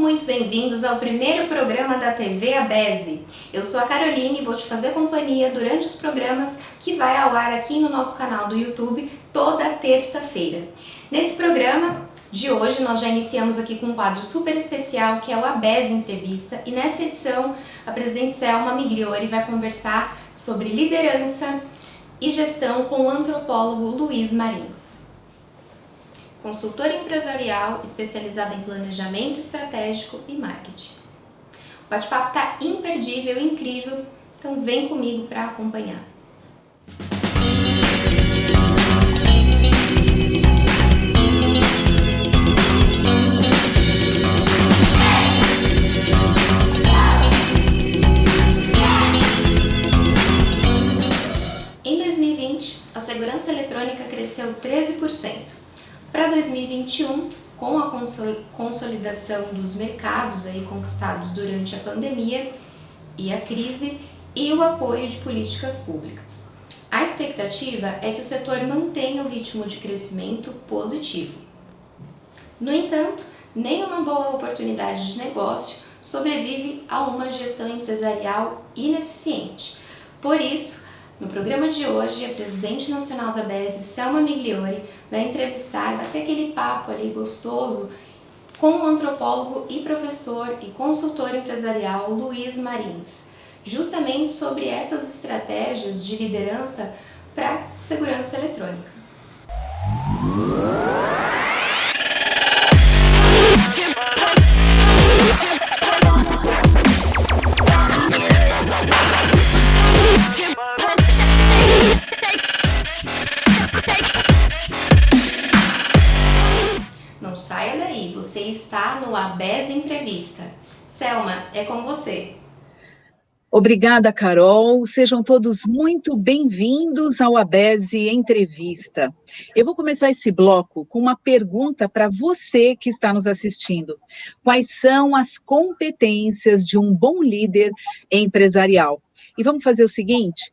muito bem-vindos ao primeiro programa da TV ABESE. Eu sou a Caroline e vou te fazer companhia durante os programas que vai ao ar aqui no nosso canal do YouTube toda terça-feira. Nesse programa de hoje nós já iniciamos aqui com um quadro super especial que é o ABESE Entrevista, e nessa edição a presidente Selma Migliori vai conversar sobre liderança e gestão com o antropólogo Luiz Marins. Consultor empresarial especializado em planejamento estratégico e marketing. O bate-papo está imperdível, incrível, então vem comigo para acompanhar. Em 2020, a segurança eletrônica cresceu 13%. Para 2021, com a consolidação dos mercados aí conquistados durante a pandemia e a crise e o apoio de políticas públicas. A expectativa é que o setor mantenha o ritmo de crescimento positivo. No entanto, nenhuma boa oportunidade de negócio sobrevive a uma gestão empresarial ineficiente. Por isso, no programa de hoje, a presidente nacional da ABESE, Selma Migliori, vai entrevistar, vai ter aquele papo ali gostoso com o antropólogo e professor e consultor empresarial Luiz Marins, justamente sobre essas estratégias de liderança para segurança eletrônica. Não saia daí, você está no ABESE Entrevista. Selma, é com você. Obrigada, Carol. Sejam todos muito bem-vindos ao ABESE Entrevista. Eu vou começar esse bloco com uma pergunta para você que está nos assistindo. Quais são as competências de um bom líder empresarial? E vamos fazer o seguinte,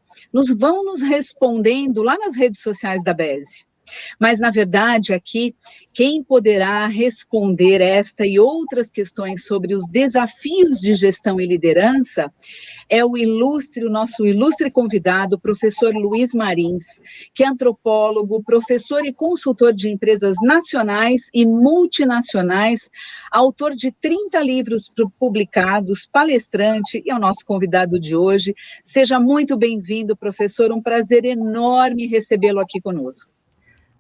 vão nos respondendo lá nas redes sociais da ABESE. Mas, na verdade, aqui, quem poderá responder esta e outras questões sobre os desafios de gestão e liderança é o nosso ilustre convidado, o professor Luiz Marins, que é antropólogo, professor e consultor de empresas nacionais e multinacionais, autor de 30 livros publicados, palestrante e é o nosso convidado de hoje. Seja muito bem-vindo, professor, um prazer enorme recebê-lo aqui conosco.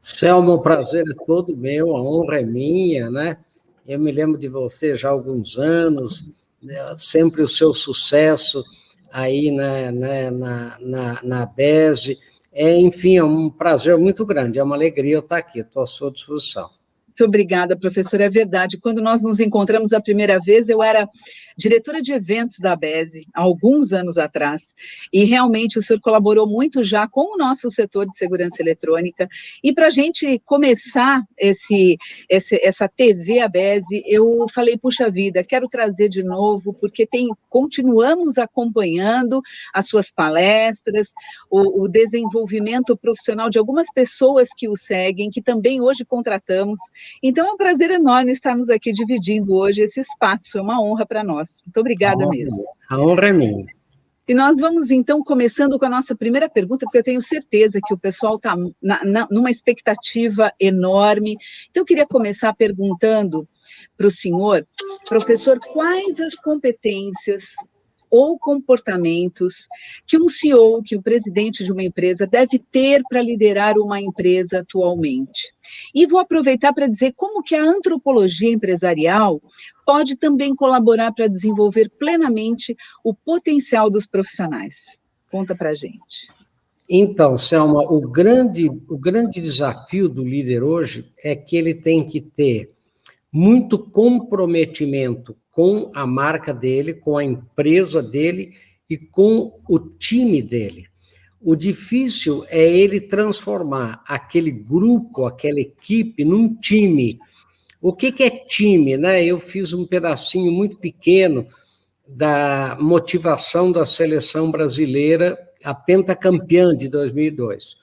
Selma, o prazer é todo meu, a honra é minha, né? Eu me lembro de você já há alguns anos, né? Sempre o seu sucesso aí na ABESE. Enfim, é um prazer muito grande, é uma alegria eu estar aqui, estou à sua disposição. Muito obrigada, professora, é verdade. Quando nós nos encontramos a primeira vez, eu era diretora de eventos da ABESE, há alguns anos atrás, e realmente o senhor colaborou muito já com o nosso setor de segurança eletrônica, e para a gente começar essa TV ABESE, eu falei, puxa vida, quero trazer de novo, porque continuamos acompanhando as suas palestras, o desenvolvimento profissional de algumas pessoas que o seguem, que também hoje contratamos. Então, é um prazer enorme estarmos aqui dividindo hoje esse espaço, é uma honra para nós. Muito obrigada mesmo. A honra é minha. E nós vamos, então, começando com a nossa primeira pergunta, porque eu tenho certeza que o pessoal está numa expectativa enorme. Então, eu queria começar perguntando para o senhor, professor, quais as competências ou comportamentos que um CEO, que o presidente de uma empresa deve ter para liderar uma empresa atualmente. E vou aproveitar para dizer como que a antropologia empresarial pode também colaborar para desenvolver plenamente o potencial dos profissionais. Conta para a gente. Então, Selma, o grande desafio do líder hoje é que ele tem que ter muito comprometimento com a marca dele, com a empresa dele e com o time dele. O difícil é ele transformar aquele grupo, aquela equipe, num time. O que é time, né? Eu fiz um pedacinho muito pequeno da motivação da seleção brasileira, a pentacampeã de 2002.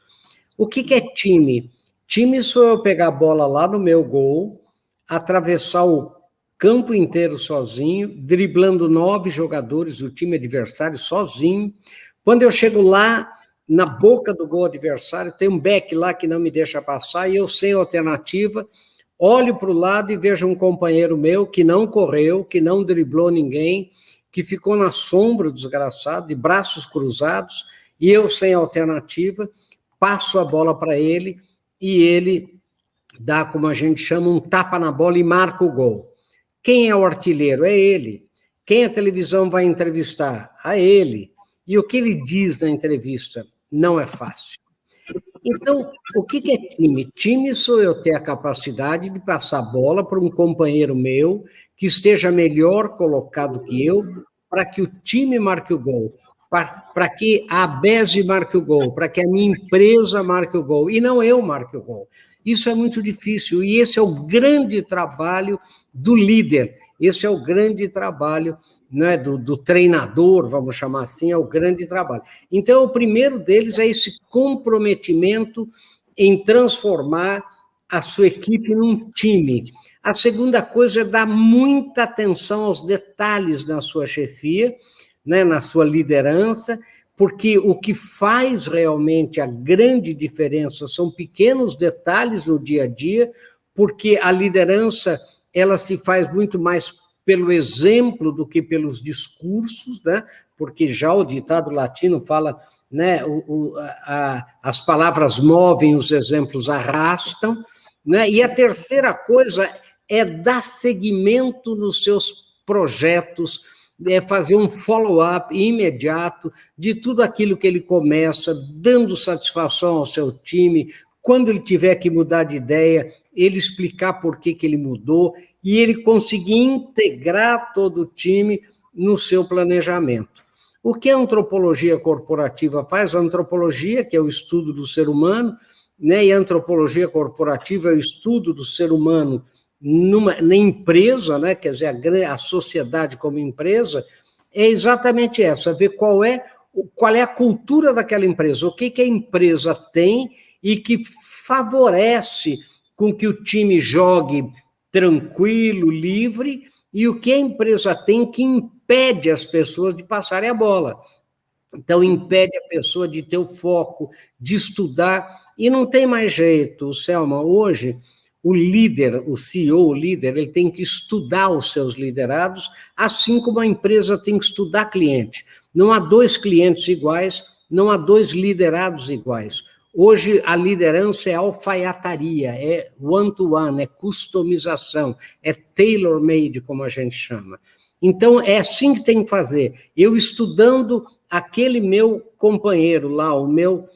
O que é time? Time sou eu pegar a bola lá no meu gol, atravessar o campo inteiro sozinho, driblando 9 jogadores do time adversário sozinho. Quando eu chego lá, na boca do gol adversário, tem um back lá que não me deixa passar, e eu, sem alternativa, olho para o lado e vejo um companheiro meu que não correu, que não driblou ninguém, que ficou na sombra, desgraçado, de braços cruzados, e eu, sem alternativa, passo a bola para ele, e ele dá, como a gente chama, um tapa na bola e marca o gol. Quem é o artilheiro? É ele. Quem a televisão vai entrevistar? A ele. E o que ele diz na entrevista? Não é fácil. Então, o que é time? Time sou eu ter a capacidade de passar a bola para um companheiro meu que esteja melhor colocado que eu, para que o time marque o gol, para que a ABESE marque o gol, para que a minha empresa marque o gol, e não eu marque o gol. Isso é muito difícil, e esse é o grande trabalho do líder, esse é o grande trabalho, né, do treinador, vamos chamar assim, é o grande trabalho. Então, o primeiro deles é esse comprometimento em transformar a sua equipe num time. A segunda coisa é dar muita atenção aos detalhes na sua chefia, né, na sua liderança, porque o que faz realmente a grande diferença são pequenos detalhes no dia a dia, porque a liderança ela se faz muito mais pelo exemplo do que pelos discursos, né? Porque já o ditado latino fala, né, as palavras movem, os exemplos arrastam, né? E a terceira coisa é dar seguimento nos seus projetos, é fazer um follow-up imediato de tudo aquilo que ele começa, dando satisfação ao seu time. Quando ele tiver que mudar de ideia, ele explicar por que ele mudou e ele conseguir integrar todo o time no seu planejamento. O que a antropologia corporativa faz? A antropologia, que é o estudo do ser humano, né, e a antropologia corporativa é o estudo do ser humano na empresa, né, quer dizer, a sociedade como empresa, é exatamente essa, ver qual é a cultura daquela empresa, o que a empresa tem e que favorece com que o time jogue tranquilo, livre, e o que a empresa tem que impede as pessoas de passarem a bola. Então, impede a pessoa de ter o foco, de estudar, e não tem mais jeito, Selma, hoje, o líder, o CEO, o líder, ele tem que estudar os seus liderados, assim como a empresa tem que estudar cliente. Não há 2 clientes iguais, não há 2 liderados iguais. Hoje, a liderança é alfaiataria, é one-to-one, é customização, é tailor-made, como a gente chama. Então, é assim que tem que fazer. Eu estudando aquele meu companheiro lá, o meu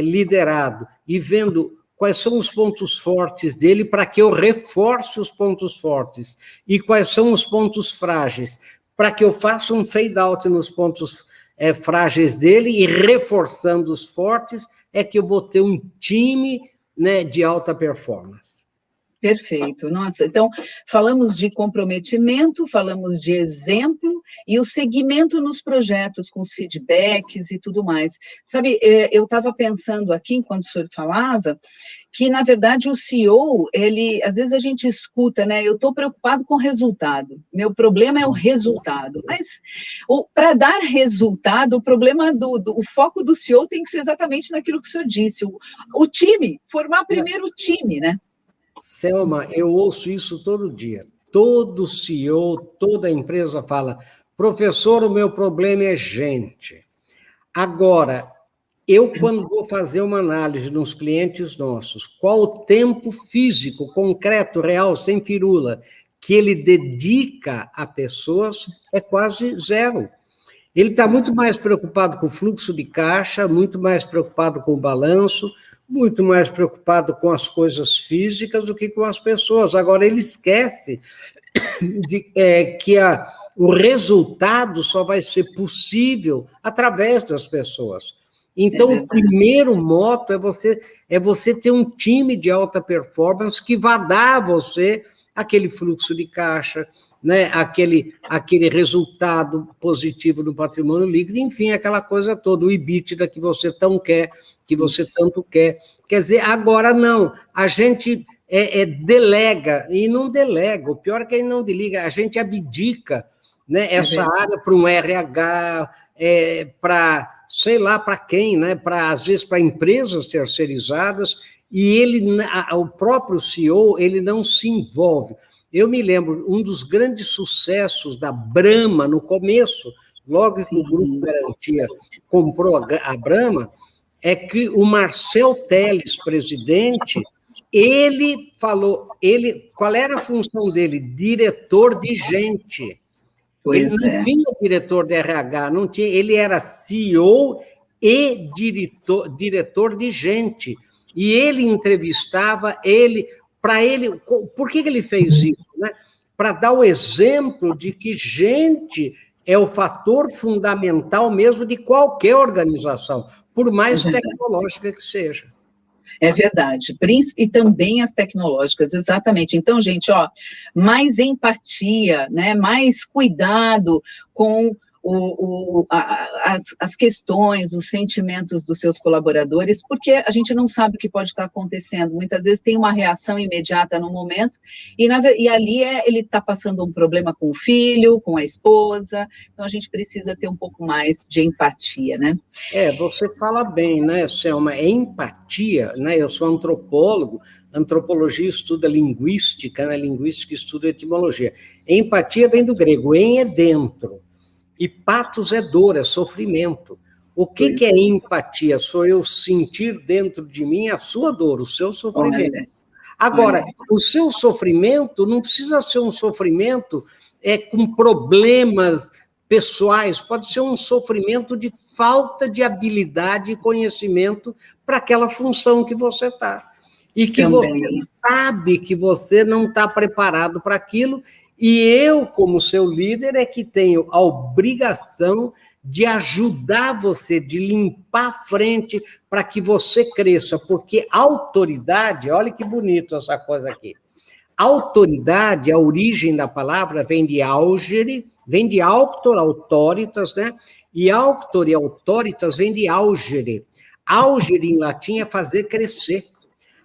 liderado, e vendo quais são os pontos fortes dele para que eu reforce os pontos fortes, e quais são os pontos frágeis, para que eu faça um fade-out nos pontos frágeis dele, e reforçando os fortes, é que eu vou ter um time, né, de alta performance. Perfeito. Nossa, então, falamos de comprometimento, falamos de exemplo e o segmento nos projetos, com os feedbacks e tudo mais. Sabe, eu estava pensando aqui, enquanto o senhor falava, que, na verdade, o CEO, ele, às vezes a gente escuta, né, eu estou preocupado com o resultado, meu problema é o resultado, mas para dar resultado, o problema o foco do CEO tem que ser exatamente naquilo que o senhor disse, o time, formar primeiro o time, né? Selma, eu ouço isso todo dia. Todo CEO, toda empresa fala, professor, o meu problema é gente. Agora, eu, quando vou fazer uma análise nos clientes nossos, qual o tempo físico, concreto, real, sem firula, que ele dedica a pessoas, é quase zero. Ele está muito mais preocupado com o fluxo de caixa, muito mais preocupado com o balanço, muito mais preocupado com as coisas físicas do que com as pessoas. Agora, ele esquece que o resultado só vai ser possível através das pessoas. Então, o primeiro moto é você ter um time de alta performance que vá dar a você aquele fluxo de caixa, né, aquele resultado positivo do patrimônio líquido, enfim, aquela coisa toda, o EBITDA que você tanto quer. Quer dizer, agora não, a gente delega, e não delega, o pior é que ele não desliga, a gente abdica, né, essa área para um RH, para, sei lá, para quem, né, às vezes para empresas terceirizadas, e o próprio CEO, ele não se envolve. Eu me lembro, um dos grandes sucessos da Brahma, no começo, logo que o Grupo Garantia comprou a Brahma, é que o Marcel Telles, presidente, ele falou, qual era a função dele? Diretor de gente. Ele não tinha diretor de RH, não tinha, ele era CEO e diretor de gente. E ele entrevistava, para ele, por que ele fez isso? Né? Para dar o exemplo de que gente é o fator fundamental mesmo de qualquer organização, por mais tecnológica que seja. É verdade, e também as tecnológicas, exatamente. Então, gente, mais empatia, né, mais cuidado com as questões, os sentimentos dos seus colaboradores, porque a gente não sabe o que pode estar acontecendo. Muitas vezes tem uma reação imediata no momento, e ali ele está passando um problema com o filho, com a esposa, então a gente precisa ter um pouco mais de empatia, né? Você fala bem, né, Selma? É empatia, né? Eu sou antropólogo, antropologia estuda linguística, né? Linguística estuda etimologia. Empatia vem do grego, é dentro. E patos é dor, é sofrimento. O que é empatia? Sou eu sentir dentro de mim a sua dor, o seu sofrimento. Agora, o seu sofrimento não precisa ser um sofrimento com problemas pessoais, pode ser um sofrimento de falta de habilidade e conhecimento para aquela função que você está. E que você sabe que você não está preparado para aquilo. E eu, como seu líder, é que tenho a obrigação de ajudar você, de limpar a frente para que você cresça, porque autoridade, olha que bonito essa coisa aqui, autoridade, a origem da palavra vem de augere, vem de auctor, autoritas, né? E auctor e autoritas vem de augere. Augere em latim é fazer crescer.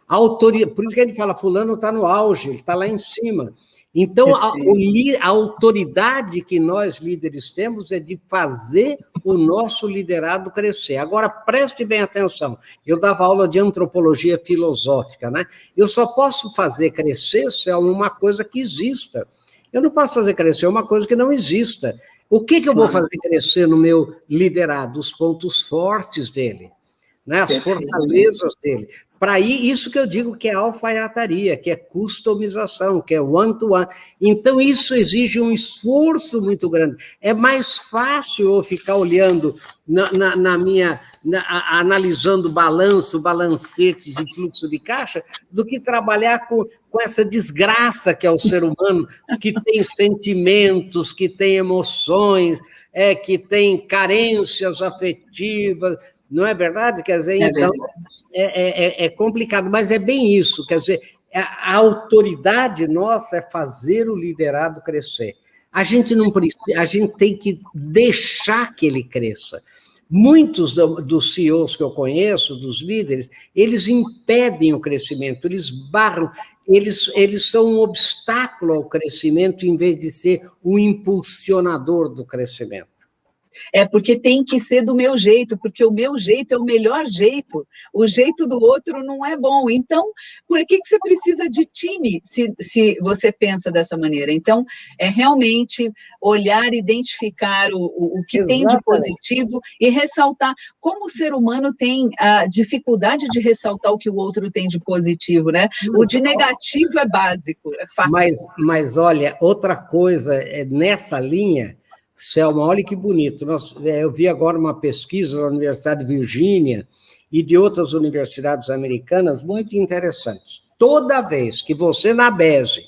Por isso que a gente fala, fulano está no auge, ele está lá em cima. Então, a autoridade que nós líderes temos é de fazer o nosso liderado crescer. Agora, preste bem atenção, eu dava aula de antropologia filosófica, né? Eu só posso fazer crescer se é uma coisa que exista. Eu não posso fazer crescer uma coisa que não exista. O que eu vou fazer crescer no meu liderado? Os pontos fortes dele, né? As fortalezas dele. Para isso que eu digo que é alfaiataria, que é customização, que é one-to-one. Então, isso exige um esforço muito grande. É mais fácil eu ficar olhando analisando balanço, balancetes e fluxo de caixa, do que trabalhar com essa desgraça que é o ser humano, que tem sentimentos, que tem emoções, que tem carências afetivas. Não é verdade? Quer dizer, então, é complicado, mas é bem isso, quer dizer, a autoridade nossa é fazer o liderado crescer. A gente não precisa, a gente tem que deixar que ele cresça. Muitos dos CEOs que eu conheço, dos líderes, eles impedem o crescimento, eles barram, eles são um obstáculo ao crescimento em vez de ser um impulsionador do crescimento. Porque tem que ser do meu jeito, porque o meu jeito é o melhor jeito, o jeito do outro não é bom. Então, por que você precisa de time, se você pensa dessa maneira? Então, é realmente olhar, identificar o que tem de positivo e ressaltar. Como o ser humano tem a dificuldade de ressaltar o que o outro tem de positivo, né? O de negativo é básico, é fácil. Mas olha, outra coisa, nessa linha, Selma, olha que bonito. Eu vi agora uma pesquisa da Universidade de Virgínia e de outras universidades americanas muito interessantes. Toda vez que você, na BESE,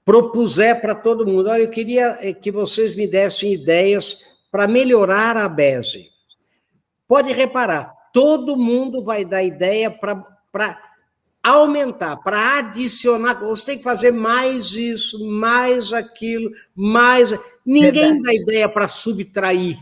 propuser para todo mundo, olha, eu queria que vocês me dessem ideias para melhorar a BESE. Pode reparar, todo mundo vai dar ideia para aumentar, para adicionar, você tem que fazer mais isso, mais aquilo, mais... Ninguém dá ideia para subtrair.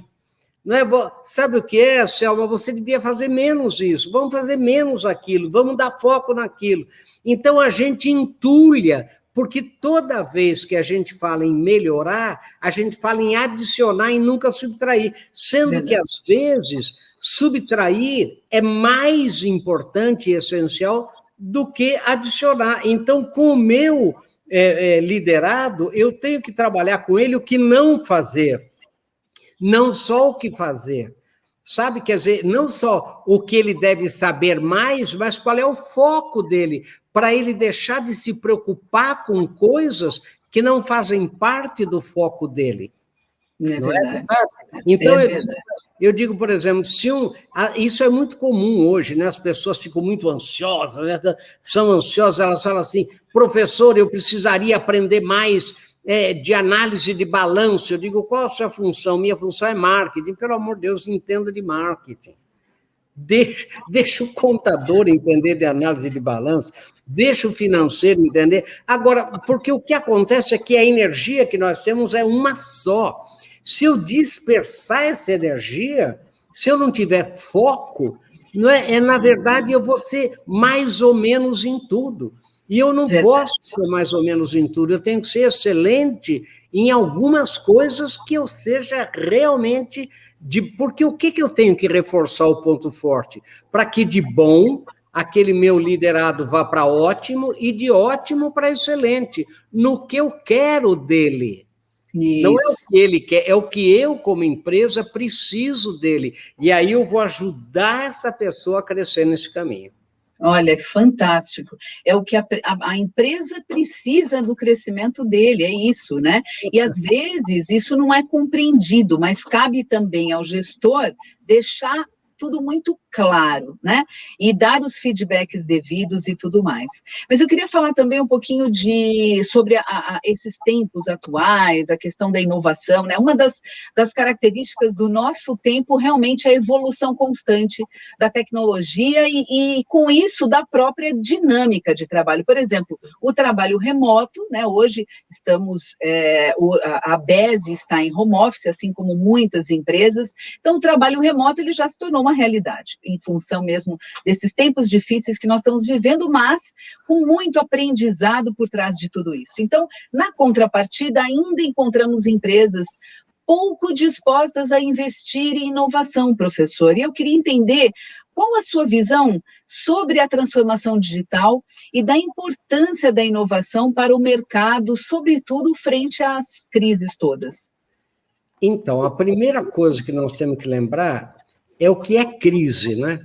Não é bom? Sabe o que é, Selma? Você devia fazer menos isso, vamos fazer menos aquilo, vamos dar foco naquilo. Então, a gente entulha, porque toda vez que a gente fala em melhorar, a gente fala em adicionar e nunca subtrair, sendo que, às vezes, subtrair é mais importante e essencial do que adicionar. Então, com o meu liderado, eu tenho que trabalhar com ele o que não fazer, não só o que fazer. Sabe, quer dizer, não só o que ele deve saber mais, mas qual é o foco dele, para ele deixar de se preocupar com coisas que não fazem parte do foco dele. Não é verdade? Então, eu digo, por exemplo, isso é muito comum hoje, né? As pessoas ficam muito ansiosas, né? São ansiosas, elas falam assim, professor, eu precisaria aprender mais de análise de balanço. Eu digo, qual a sua função? Minha função é marketing. Pelo amor de Deus, entenda de marketing. Deixa o contador entender de análise de balanço, deixa o financeiro entender. Agora, porque o que acontece é que a energia que nós temos é uma só. Se eu dispersar essa energia, se eu não tiver foco, não na verdade, eu vou ser mais ou menos em tudo. E eu não posso ser mais ou menos em tudo, eu tenho que ser excelente em algumas coisas que eu seja realmente porque o que eu tenho que reforçar o ponto forte? Para que de bom aquele meu liderado vá para ótimo e de ótimo para excelente, no que eu quero dele. Isso. Não é o que ele quer, é o que eu, como empresa, preciso dele. E aí eu vou ajudar essa pessoa a crescer nesse caminho. Olha, é fantástico. É o que a empresa precisa do crescimento dele, é isso, né? E às vezes isso não é compreendido, mas cabe também ao gestor deixar tudo muito claro, né? E dar os feedbacks devidos e tudo mais. Mas eu queria falar também um pouquinho sobre esses tempos atuais, a questão da inovação, né? Uma das características do nosso tempo realmente é a evolução constante da tecnologia e com isso, da própria dinâmica de trabalho. Por exemplo, o trabalho remoto, né? Hoje estamos, a BESE está em home office, assim como muitas empresas, então o trabalho remoto ele já se tornou uma realidade, em função mesmo desses tempos difíceis que nós estamos vivendo, mas com muito aprendizado por trás de tudo isso. Então, na contrapartida, ainda encontramos empresas pouco dispostas a investir em inovação, professor, e eu queria entender qual a sua visão sobre a transformação digital e da importância da inovação para o mercado, sobretudo frente às crises todas. Então, a primeira coisa que nós temos que lembrar é o que é crise, né?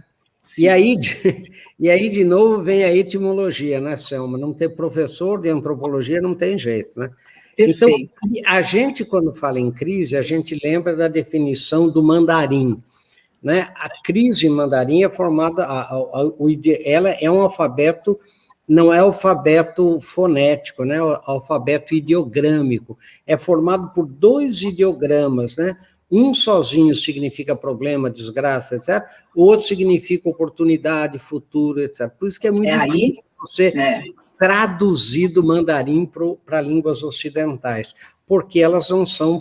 E aí, de novo, vem a etimologia, né, Selma? Não ter professor de antropologia não tem jeito, né? Perfeito. Então, a gente, quando fala em crise, a gente lembra da definição do mandarim, né? A crise em mandarim é formada, ela é um alfabeto, não é alfabeto fonético, né? É alfabeto ideogrâmico, é formado por 2 ideogramas, né? Um sozinho significa problema, desgraça, etc. O outro significa oportunidade, futuro, etc. Por isso que é muito difícil você traduzir do mandarim para línguas ocidentais, porque elas não são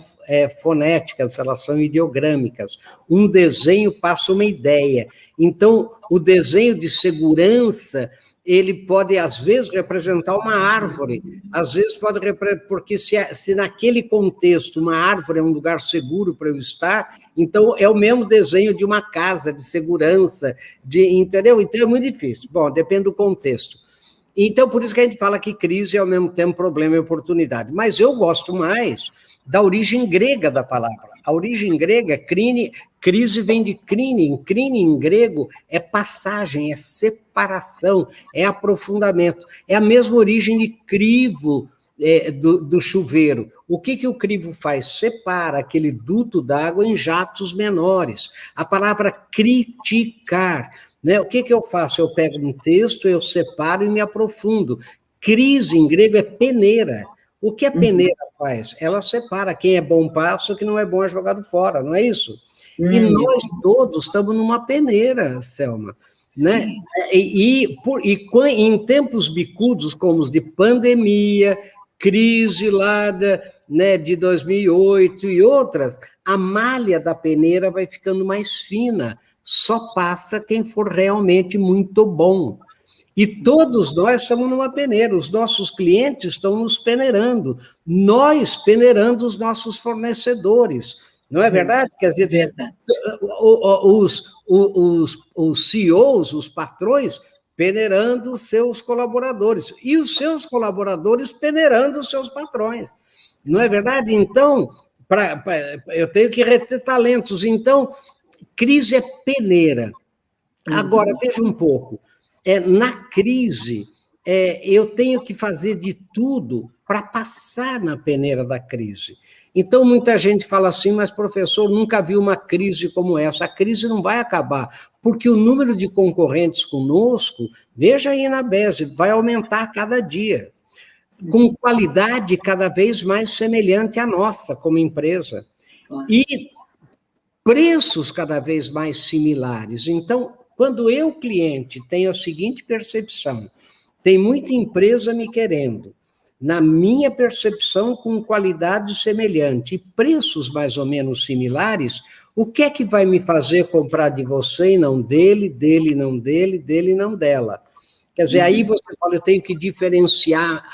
fonéticas, elas são ideogrâmicas. Um desenho passa uma ideia. Então, o desenho de segurança, ele pode, às vezes, representar uma árvore, às vezes pode representar, porque se naquele contexto uma árvore é um lugar seguro para eu estar, então é o mesmo desenho de uma casa, de segurança, entendeu? Então é muito difícil. Bom, depende do contexto. Então, por isso que a gente fala que crise é ao mesmo tempo problema e oportunidade. Mas eu gosto mais da origem grega da palavra. A origem grega, crise vem de crine. Crine em grego é passagem, é separação, é aprofundamento. É a mesma origem de crivo do chuveiro. O que o crivo faz? Separa aquele duto d'água em jatos menores. A palavra criticar, né? O que eu faço? Eu pego um texto, eu separo e me aprofundo. Crise em grego é peneira. O que a peneira faz? Ela separa quem é bom passa, o que não é bom é jogado fora, não é isso? E nós todos estamos numa peneira, Selma, né? E em tempos bicudos como os de pandemia, crise lá de 2008 e outras, a malha da peneira vai ficando mais fina, só passa quem for realmente muito bom. E todos nós estamos numa peneira, os nossos clientes estão nos peneirando, nós peneirando os nossos fornecedores. Não é verdade? Quer dizer, Verdade. os CEOs, os patrões, peneirando os seus colaboradores, e os seus colaboradores peneirando os seus patrões. Não é verdade? Então, eu tenho que reter talentos. Então, crise é peneira. Agora, veja um pouco. Na crise, eu tenho que fazer de tudo para passar na peneira da crise. Então, muita gente fala assim, mas, professor, nunca vi uma crise como essa. A crise não vai acabar, porque o número de concorrentes conosco, veja aí na BESE, vai aumentar a cada dia, com qualidade cada vez mais semelhante à nossa, como empresa. E preços cada vez mais similares. Então, quando eu, cliente, tenho a seguinte percepção, tem muita empresa me querendo, na minha percepção, com qualidade semelhante e preços mais ou menos similares, o que é que vai me fazer comprar de você e não dele, dele não dele, dele não dela? Quer dizer, aí você fala, eu tenho que diferenciar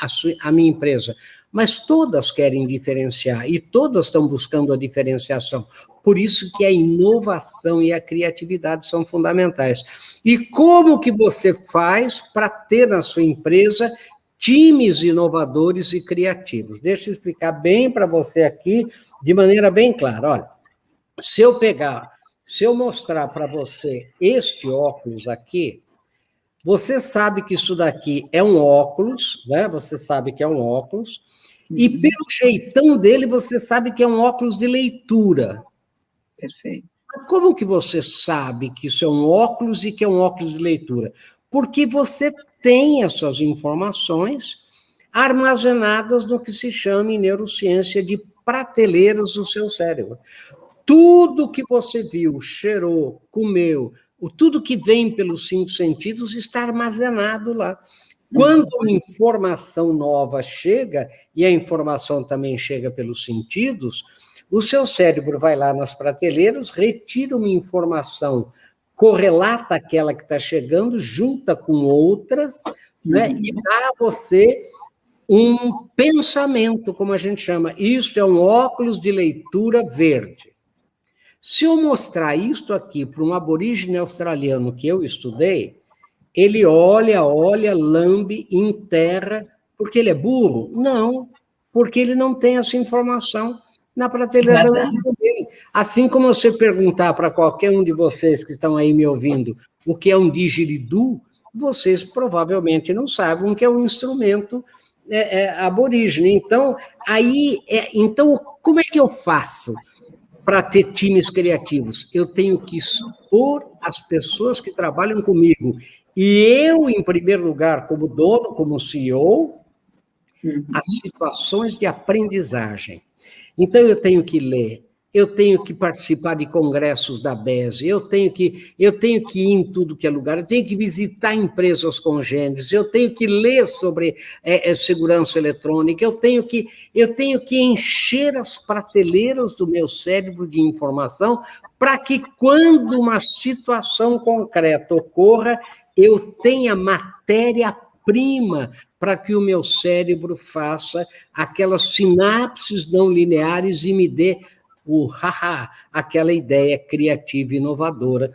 a minha empresa. Mas todas querem diferenciar e todas estão buscando a diferenciação. Por isso que a inovação e a criatividade são fundamentais. E como que você faz para ter na sua empresa times inovadores e criativos? Deixa eu explicar bem para você aqui, de maneira bem clara. Olha, se eu mostrar para você este óculos aqui, você sabe que isso daqui é um óculos, né? Você sabe que é um óculos, e pelo jeitão dele, você sabe que é um óculos de leitura. Perfeito. Como que você sabe que isso é um óculos e que é um óculos de leitura? Porque você tem essas informações armazenadas no que se chama em neurociência de prateleiras do seu cérebro. Tudo que você viu, cheirou, comeu, tudo que vem pelos 5 sentidos está armazenado lá. Quando uma informação nova chega, e a informação também chega pelos sentidos, o seu cérebro vai lá nas prateleiras, retira uma informação, correlata aquela que está chegando, junta com outras, né, e dá a você um pensamento, como a gente chama. Isso é um óculos de leitura verde. Se eu mostrar isto aqui para um aborígene australiano que eu estudei, ele olha, lambe, enterra, porque ele é burro? Não, porque ele não tem essa informação na prateleira dele. Assim como você perguntar para qualquer um de vocês que estão aí me ouvindo o que é um didgeridoo, vocês provavelmente não sabem o que é um instrumento aborígene. Então, então, como é que eu faço para ter times criativos? Eu tenho que expor as pessoas que trabalham comigo. E eu, em primeiro lugar, como dono, como CEO, as situações de aprendizagem. Então, eu tenho que ler, eu tenho que participar de congressos da BESE, eu tenho que ir em tudo que é lugar, eu tenho que visitar empresas congêneres, eu tenho que ler sobre segurança eletrônica, eu tenho que encher as prateleiras do meu cérebro de informação para que, quando uma situação concreta ocorra, eu tenha matéria-prima para que o meu cérebro faça aquelas sinapses não lineares e me dê aquela ideia criativa e inovadora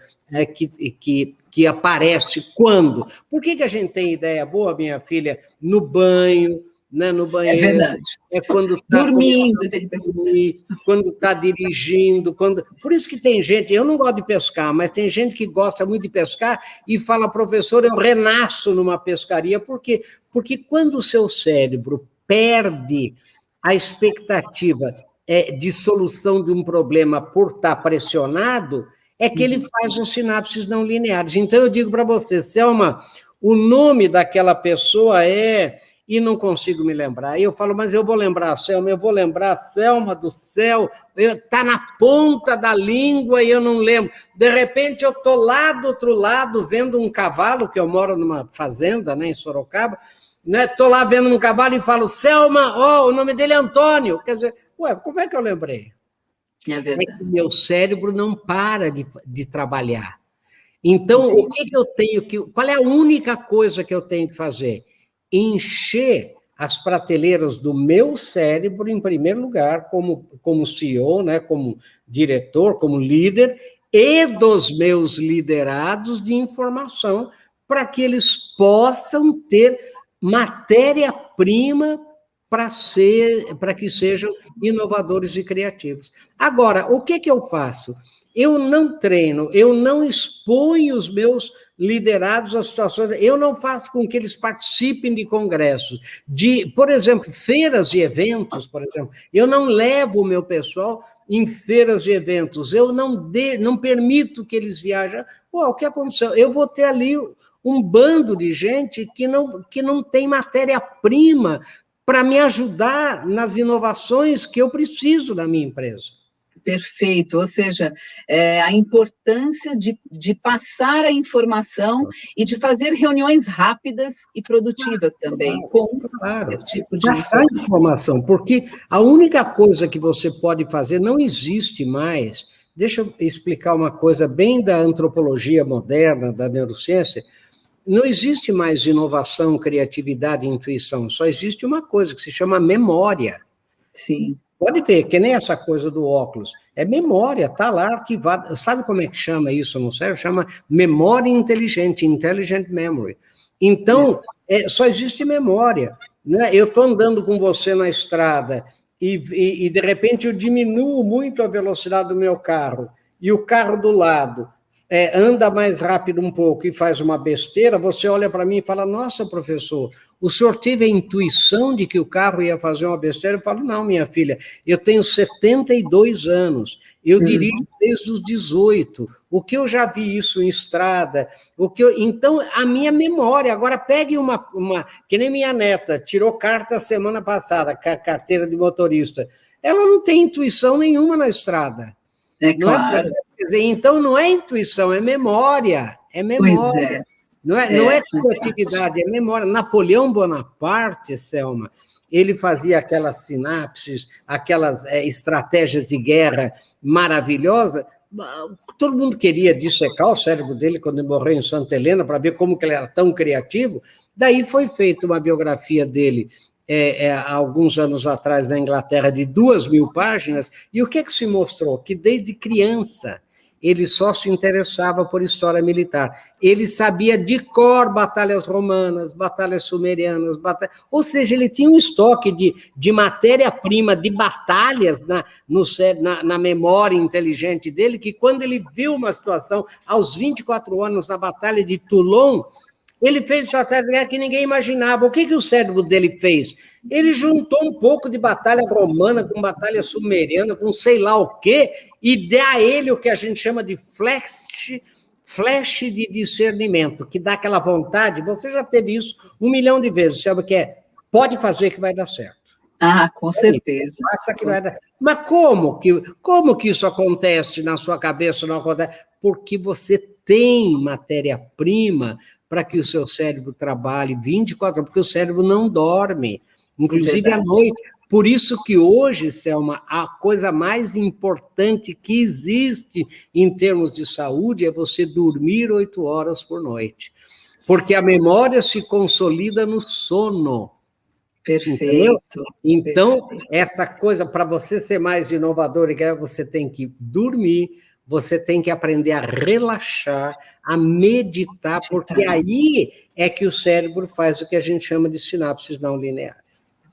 que aparece quando? Por que a gente tem ideia boa, minha filha? No banho, né? No banheiro. É verdade. Quando está dormindo, quando está dirigindo. Por isso que tem gente, eu não gosto de pescar, mas tem gente que gosta muito de pescar e fala, professor, eu renasço numa pescaria. Por quê? Porque quando o seu cérebro perde a expectativa de solução de um problema por estar pressionado, é que ele faz os sinapses não lineares. Então, eu digo para você, Selma, o nome daquela pessoa e não consigo me lembrar. Aí eu falo, mas eu vou lembrar a Selma do céu, está na ponta da língua e eu não lembro. De repente, eu estou lá do outro lado, vendo um cavalo, que eu moro numa fazenda, né, em Sorocaba, né? Estou lá vendo um cavalo e falo, Selma, o nome dele é Antônio. Quer dizer, como é que eu lembrei? É verdade. É que o meu cérebro não para de trabalhar. Então, o que eu tenho que... Qual é a única coisa que eu tenho que fazer? Encher as prateleiras do meu cérebro, em primeiro lugar, como CEO, né, como diretor, como líder, e dos meus liderados de informação, para que eles possam ter matéria-prima para que sejam inovadores e criativos. Agora, o que eu faço? Eu não treino, eu não exponho os meus liderados a situações, eu não faço com que eles participem de congressos, por exemplo, feiras e eventos, por exemplo, eu não levo o meu pessoal em feiras e eventos, eu não permito que eles viajem. O que aconteceu? Eu vou ter ali um bando de gente que não tem matéria-prima para me ajudar nas inovações que eu preciso da minha empresa. Perfeito, ou seja, a importância de passar a informação e de fazer reuniões rápidas e produtivas também, Claro. tipo de Passar informação, porque a única coisa que você pode fazer, não existe mais, deixa eu explicar uma coisa bem da antropologia moderna, da neurociência, não existe mais inovação, criatividade e intuição, só existe uma coisa que se chama memória. Sim. Pode ver, que nem essa coisa do óculos. É memória, está lá arquivado. Sabe como é que chama isso no cérebro? Chama memória inteligente, intelligent memory. Então, só existe memória. Né? Eu estou andando com você na estrada e, de repente, eu diminuo muito a velocidade do meu carro e o carro do lado anda mais rápido um pouco e faz uma besteira, você olha para mim e fala, nossa, professor, o senhor teve a intuição de que o carro ia fazer uma besteira? Eu falo, não, minha filha, eu tenho 72 anos, eu dirijo desde os 18, o que eu já vi isso em estrada, então, a minha memória, agora pegue que nem minha neta, tirou carta semana passada, carteira de motorista, ela não tem intuição nenhuma na estrada. Claro. Quer dizer, então, não é intuição, é memória. É memória. Pois Não é criatividade, é memória. Napoleão Bonaparte, Selma, ele fazia aquelas sinapses, aquelas estratégias de guerra maravilhosas. Todo mundo queria dissecar o cérebro dele quando ele morreu em Santa Helena, para ver como que ele era tão criativo. Daí foi feita uma biografia dele, há alguns anos atrás, na Inglaterra, de 2.000 páginas, e o que se mostrou? Que desde criança ele só se interessava por história militar. Ele sabia de cor batalhas romanas, batalhas sumerianas, ou seja, ele tinha um estoque de matéria-prima, de batalhas na memória inteligente dele, que quando ele viu uma situação, aos 24 anos, na Batalha de Toulon, ele fez estratégia que ninguém imaginava. O que o cérebro dele fez? Ele juntou um pouco de batalha romana com batalha sumeriana, com sei lá o quê, e dá a ele o que a gente chama de flash de discernimento, que dá aquela vontade. Você já teve isso 1 milhão de vezes, sabe o que é? Pode fazer que vai dar certo. Com certeza. Mas como que isso acontece na sua cabeça? Não acontece? Porque você tem matéria-prima para que o seu cérebro trabalhe 24 horas, porque o cérebro não dorme, inclusive à noite. Por isso que hoje, Selma, a coisa mais importante que existe em termos de saúde é você dormir 8 horas por noite, porque a memória se consolida no sono. Perfeito. Entendeu? Então, essa coisa, para você ser mais inovador, você tem que dormir, você tem que aprender a relaxar, a meditar, porque aí é que o cérebro faz o que a gente chama de sinapses não lineares.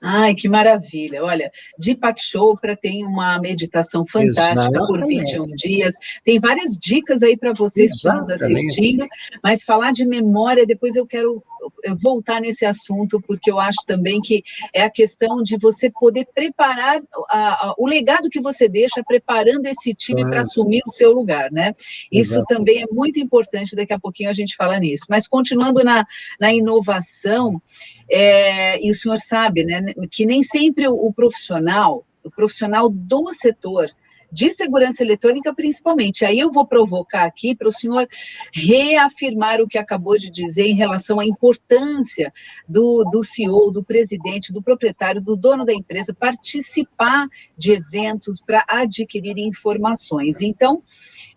Ai, que maravilha. Olha, Deepak Chopra tem uma meditação fantástica por 21 dias. Tem várias dicas aí para vocês que estão nos assistindo, mas falar de memória, depois eu quero voltar nesse assunto, porque eu acho também que é a questão de você poder preparar o legado que você deixa, preparando esse time para assumir o seu lugar, né? Isso também é muito importante, daqui a pouquinho a gente fala nisso. Mas continuando na inovação, e o senhor sabe, né, que nem sempre o profissional do setor de segurança eletrônica principalmente. Aí eu vou provocar aqui para o senhor reafirmar o que acabou de dizer em relação à importância do CEO, do presidente, do proprietário, do dono da empresa participar de eventos para adquirir informações. Então,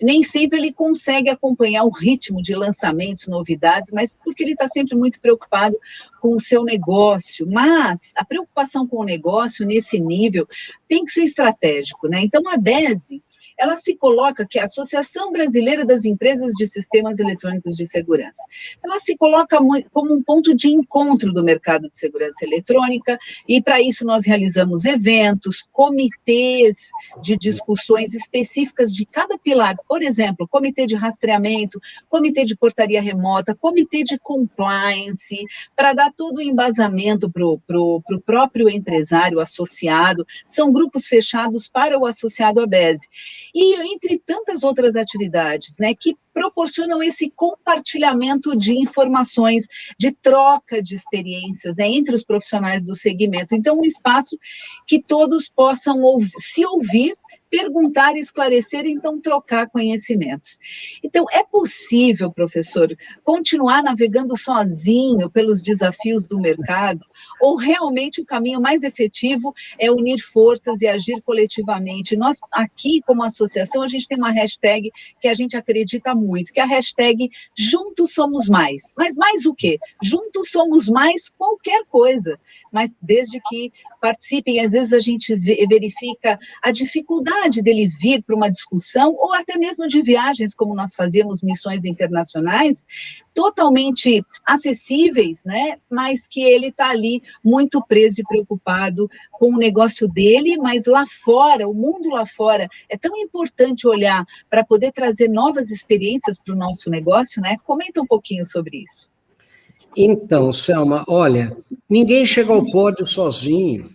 nem sempre ele consegue acompanhar o ritmo de lançamentos, novidades, mas porque ele está sempre muito preocupado com o seu negócio. Mas a preocupação com o negócio, nesse nível, tem que ser estratégico, né? Então, a BESE, ela se coloca, que é a Associação Brasileira das Empresas de Sistemas Eletrônicos de Segurança, ela se coloca como um ponto de encontro do mercado de segurança eletrônica, e para isso nós realizamos eventos, comitês de discussões específicas de cada pilar, por exemplo, comitê de rastreamento, comitê de portaria remota, comitê de compliance, para dar todo o embasamento para o próprio empresário associado, são grupos fechados para o associado à BESE. E entre tantas outras atividades, né, que proporcionam esse compartilhamento de informações, de troca de experiências, né, entre os profissionais do segmento. Então, um espaço que todos possam se ouvir, perguntar, esclarecer, então trocar conhecimentos. Então, é possível, professor, continuar navegando sozinho pelos desafios do mercado, ou realmente o caminho mais efetivo é unir forças e agir coletivamente? Nós, aqui, como associação, a gente tem uma hashtag que a gente acredita muito, que é a hashtag Juntos Somos Mais. Mas mais o quê? Juntos somos mais qualquer coisa, mas desde que participem, às vezes a gente verifica a dificuldade dele vir para uma discussão, ou até mesmo de viagens, como nós fazíamos missões internacionais, totalmente acessíveis, né? Mas que ele está ali muito preso e preocupado com o negócio dele, mas lá fora, o mundo lá fora, é tão importante olhar para poder trazer novas experiências para o nosso negócio, né? Comenta um pouquinho sobre isso. Então, Selma, olha, ninguém chega ao pódio sozinho.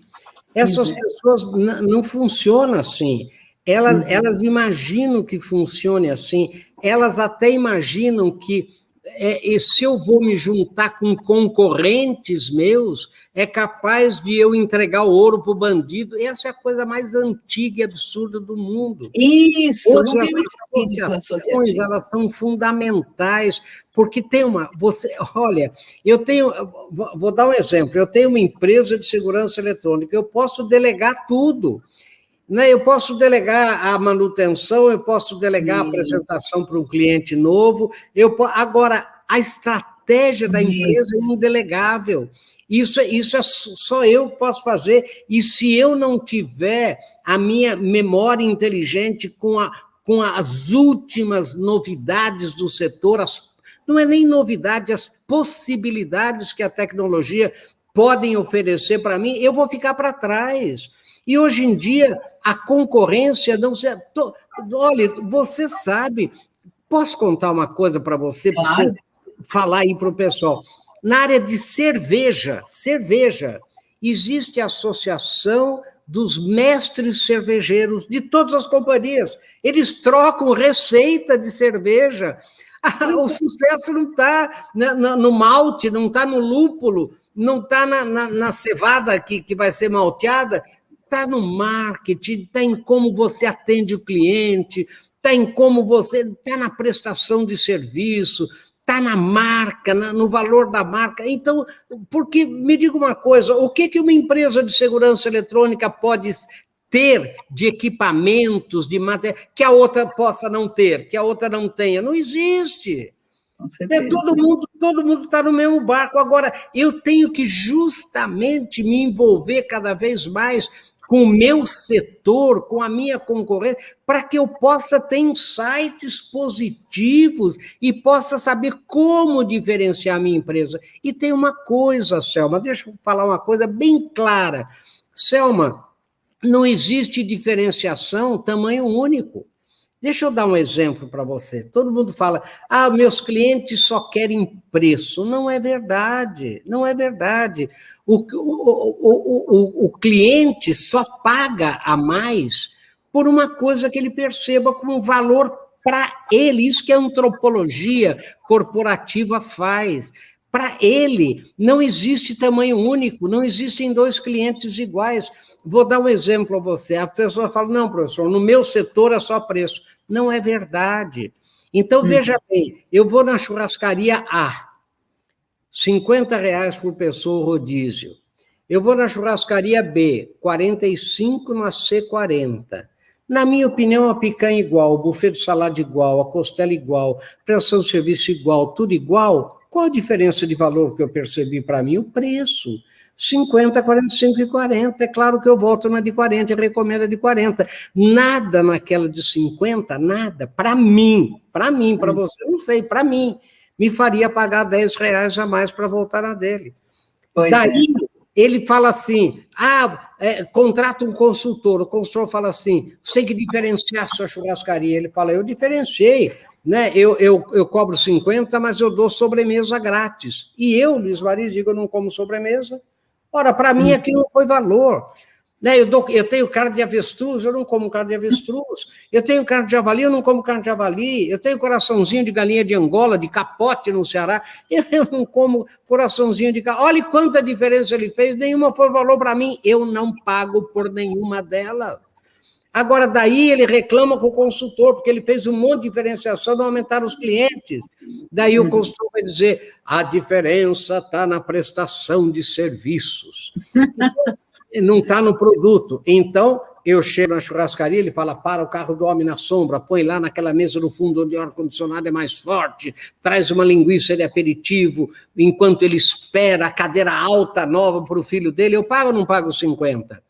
Essas pessoas não funcionam assim. Elas imaginam que funcione assim. Elas até imaginam que se eu vou me juntar com concorrentes meus, é capaz de eu entregar o ouro para o bandido. Essa é a coisa mais antiga e absurda do mundo. Isso, hoje não as associações, elas são fundamentais, porque tem olha, vou dar um exemplo, eu tenho uma empresa de segurança eletrônica, eu posso delegar tudo, né? Eu posso delegar a manutenção, eu posso delegar a apresentação para um cliente novo, agora, a estratégia da empresa é indelegável. Isso é só eu que posso fazer, e se eu não tiver a minha memória inteligente com as últimas novidades do setor, não é nem novidade, as possibilidades que a tecnologia podem oferecer para mim, eu vou ficar para trás. E hoje em dia, a concorrência não se... Olha, você sabe, posso contar uma coisa para você, claro, para você falar aí para o pessoal. Na área de cerveja, existe a associação dos mestres cervejeiros de todas as companhias. Eles trocam receita de cerveja. O sucesso não está no malte, não está no lúpulo, não está na cevada que vai ser malteada, está no marketing, está em como você atende o cliente, está em como você está na prestação de serviço, está na marca, no valor da marca. Então, porque me diga uma coisa, o que uma empresa de segurança eletrônica pode ter de equipamentos, de material, que a outra possa não ter, que a outra não tenha? Não existe. Todo mundo está no mesmo barco. Agora, eu tenho que justamente me envolver cada vez mais com o meu setor, com a minha concorrência, para que eu possa ter insights positivos e possa saber como diferenciar a minha empresa. E tem uma coisa, Selma, deixa eu falar uma coisa bem clara. Selma, não existe diferenciação tamanho único. Deixa eu dar um exemplo para você. Todo mundo fala, meus clientes só querem preço. Não é verdade, não é verdade. O cliente só paga a mais por uma coisa que ele perceba como valor para ele. Isso que a antropologia corporativa faz. Para ele, não existe tamanho único, não existem dois clientes iguais. Vou dar um exemplo a você. A pessoa fala, não, professor, no meu setor é só preço. Não é verdade. Então, veja bem, eu vou na churrascaria A, R$ 50 por pessoa o rodízio. Eu vou na churrascaria B, 45 na C40. Na minha opinião, a picanha igual, o buffet de salada igual, a costela igual, prestação de serviço igual, tudo igual. Qual a diferença de valor que eu percebi para mim? O preço. 50, 45 e 40. É claro que eu volto na de 40 e recomendo a de 40. Nada naquela de 50, nada. Para mim, para você, não sei, para mim, me faria pagar R$ 10 a mais para voltar na dele. Daí, ele fala assim, contrata um consultor, o consultor fala assim, você tem que diferenciar a sua churrascaria. Ele fala, eu diferenciei, né? Eu cobro 50, mas eu dou sobremesa grátis. E eu, Luiz Maria, digo, eu não como sobremesa. Ora, para mim aquilo não foi valor. Né? Eu tenho carne de avestruz, eu não como carne de avestruz. Eu tenho carne de javali, eu não como carne de javali. Eu tenho coraçãozinho de galinha de Angola, de capote no Ceará. Eu não como coraçãozinho de capote. Olha quanta diferença ele fez, nenhuma foi valor para mim. Eu não pago por nenhuma delas. Agora, daí ele reclama com o consultor, porque ele fez um monte de diferenciação, não aumentaram os clientes. Daí o consultor vai dizer, a diferença está na prestação de serviços. Não está no produto. Então, eu chego na churrascaria, ele fala, para o carro do homem na sombra, põe lá naquela mesa no fundo onde o ar-condicionado é mais forte, traz uma linguiça de aperitivo, enquanto ele espera a cadeira alta nova para o filho dele, eu pago ou não pago 50?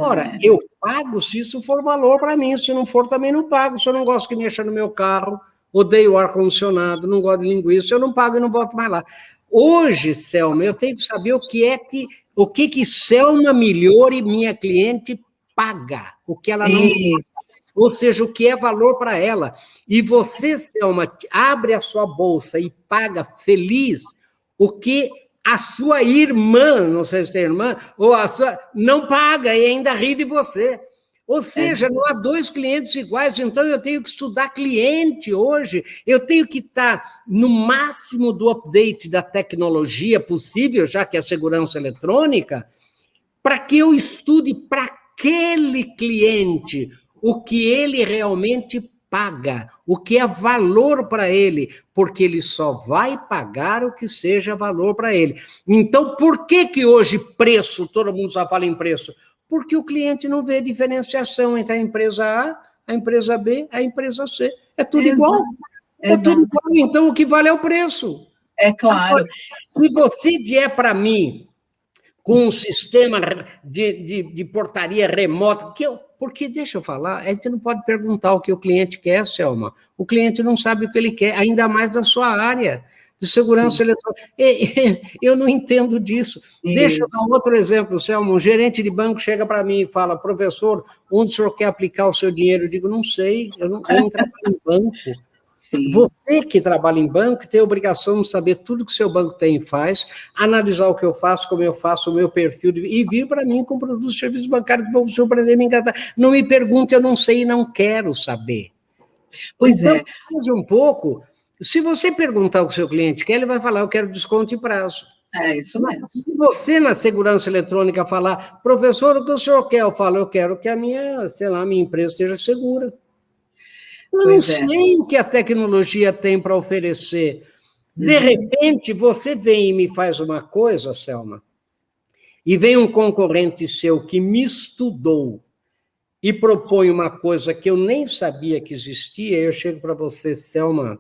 Ora, eu pago se isso for valor para mim, se não for também não pago, se eu não gosto que mexa no meu carro, odeio o ar-condicionado, não gosto de linguiça, eu não pago e não volto mais lá. Hoje, Selma, eu tenho que saber o que Selma Migliore, minha cliente, paga, o que ela não paga, ou seja, o que é valor para ela. E você, Selma, abre a sua bolsa e paga feliz o que a sua irmã, não sei se tem irmã, ou a sua, não paga e ainda ri de você. Ou seja, não há dois clientes iguais, então eu tenho que estudar cliente hoje, eu tenho que estar no máximo do update da tecnologia possível, já que é a segurança eletrônica, para que eu estude para aquele cliente o que ele realmente paga, o que é valor para ele, porque ele só vai pagar o que seja valor para ele. Então, por que hoje preço, todo mundo só fala em preço? Porque o cliente não vê diferenciação entre a empresa A, a empresa B, a empresa C. É tudo igual. É tudo igual. Então, o que vale é o preço. É claro. Agora, se você vier para mim com um sistema de portaria remota, porque, deixa eu falar, a gente não pode perguntar o que o cliente quer, Selma. O cliente não sabe o que ele quer, ainda mais da sua área de segurança eletrônica. Eu não entendo disso. Deixa eu dar um outro exemplo, Selma. Um gerente de banco chega para mim e fala, professor, onde o senhor quer aplicar o seu dinheiro? Eu digo, não sei, eu não trabalho em banco. Sim. Você que trabalha em banco tem a obrigação de saber tudo que seu banco tem e faz, analisar o que eu faço, como eu faço, o meu perfil, e vir para mim com produtos e serviços bancários que vão surpreender, me encantar. Não me pergunte, eu não sei e não quero saber. Pois então, um pouco, se você perguntar o que o seu cliente quer, ele vai falar, eu quero desconto e prazo. É isso mesmo. Se você, na segurança eletrônica, falar, professor, o que o senhor quer? Eu falo, eu quero que a minha empresa esteja segura. Eu não sei o que a tecnologia tem para oferecer. De repente, você vem e me faz uma coisa, Selma, e vem um concorrente seu que me estudou e propõe uma coisa que eu nem sabia que existia, eu chego para você, Selma,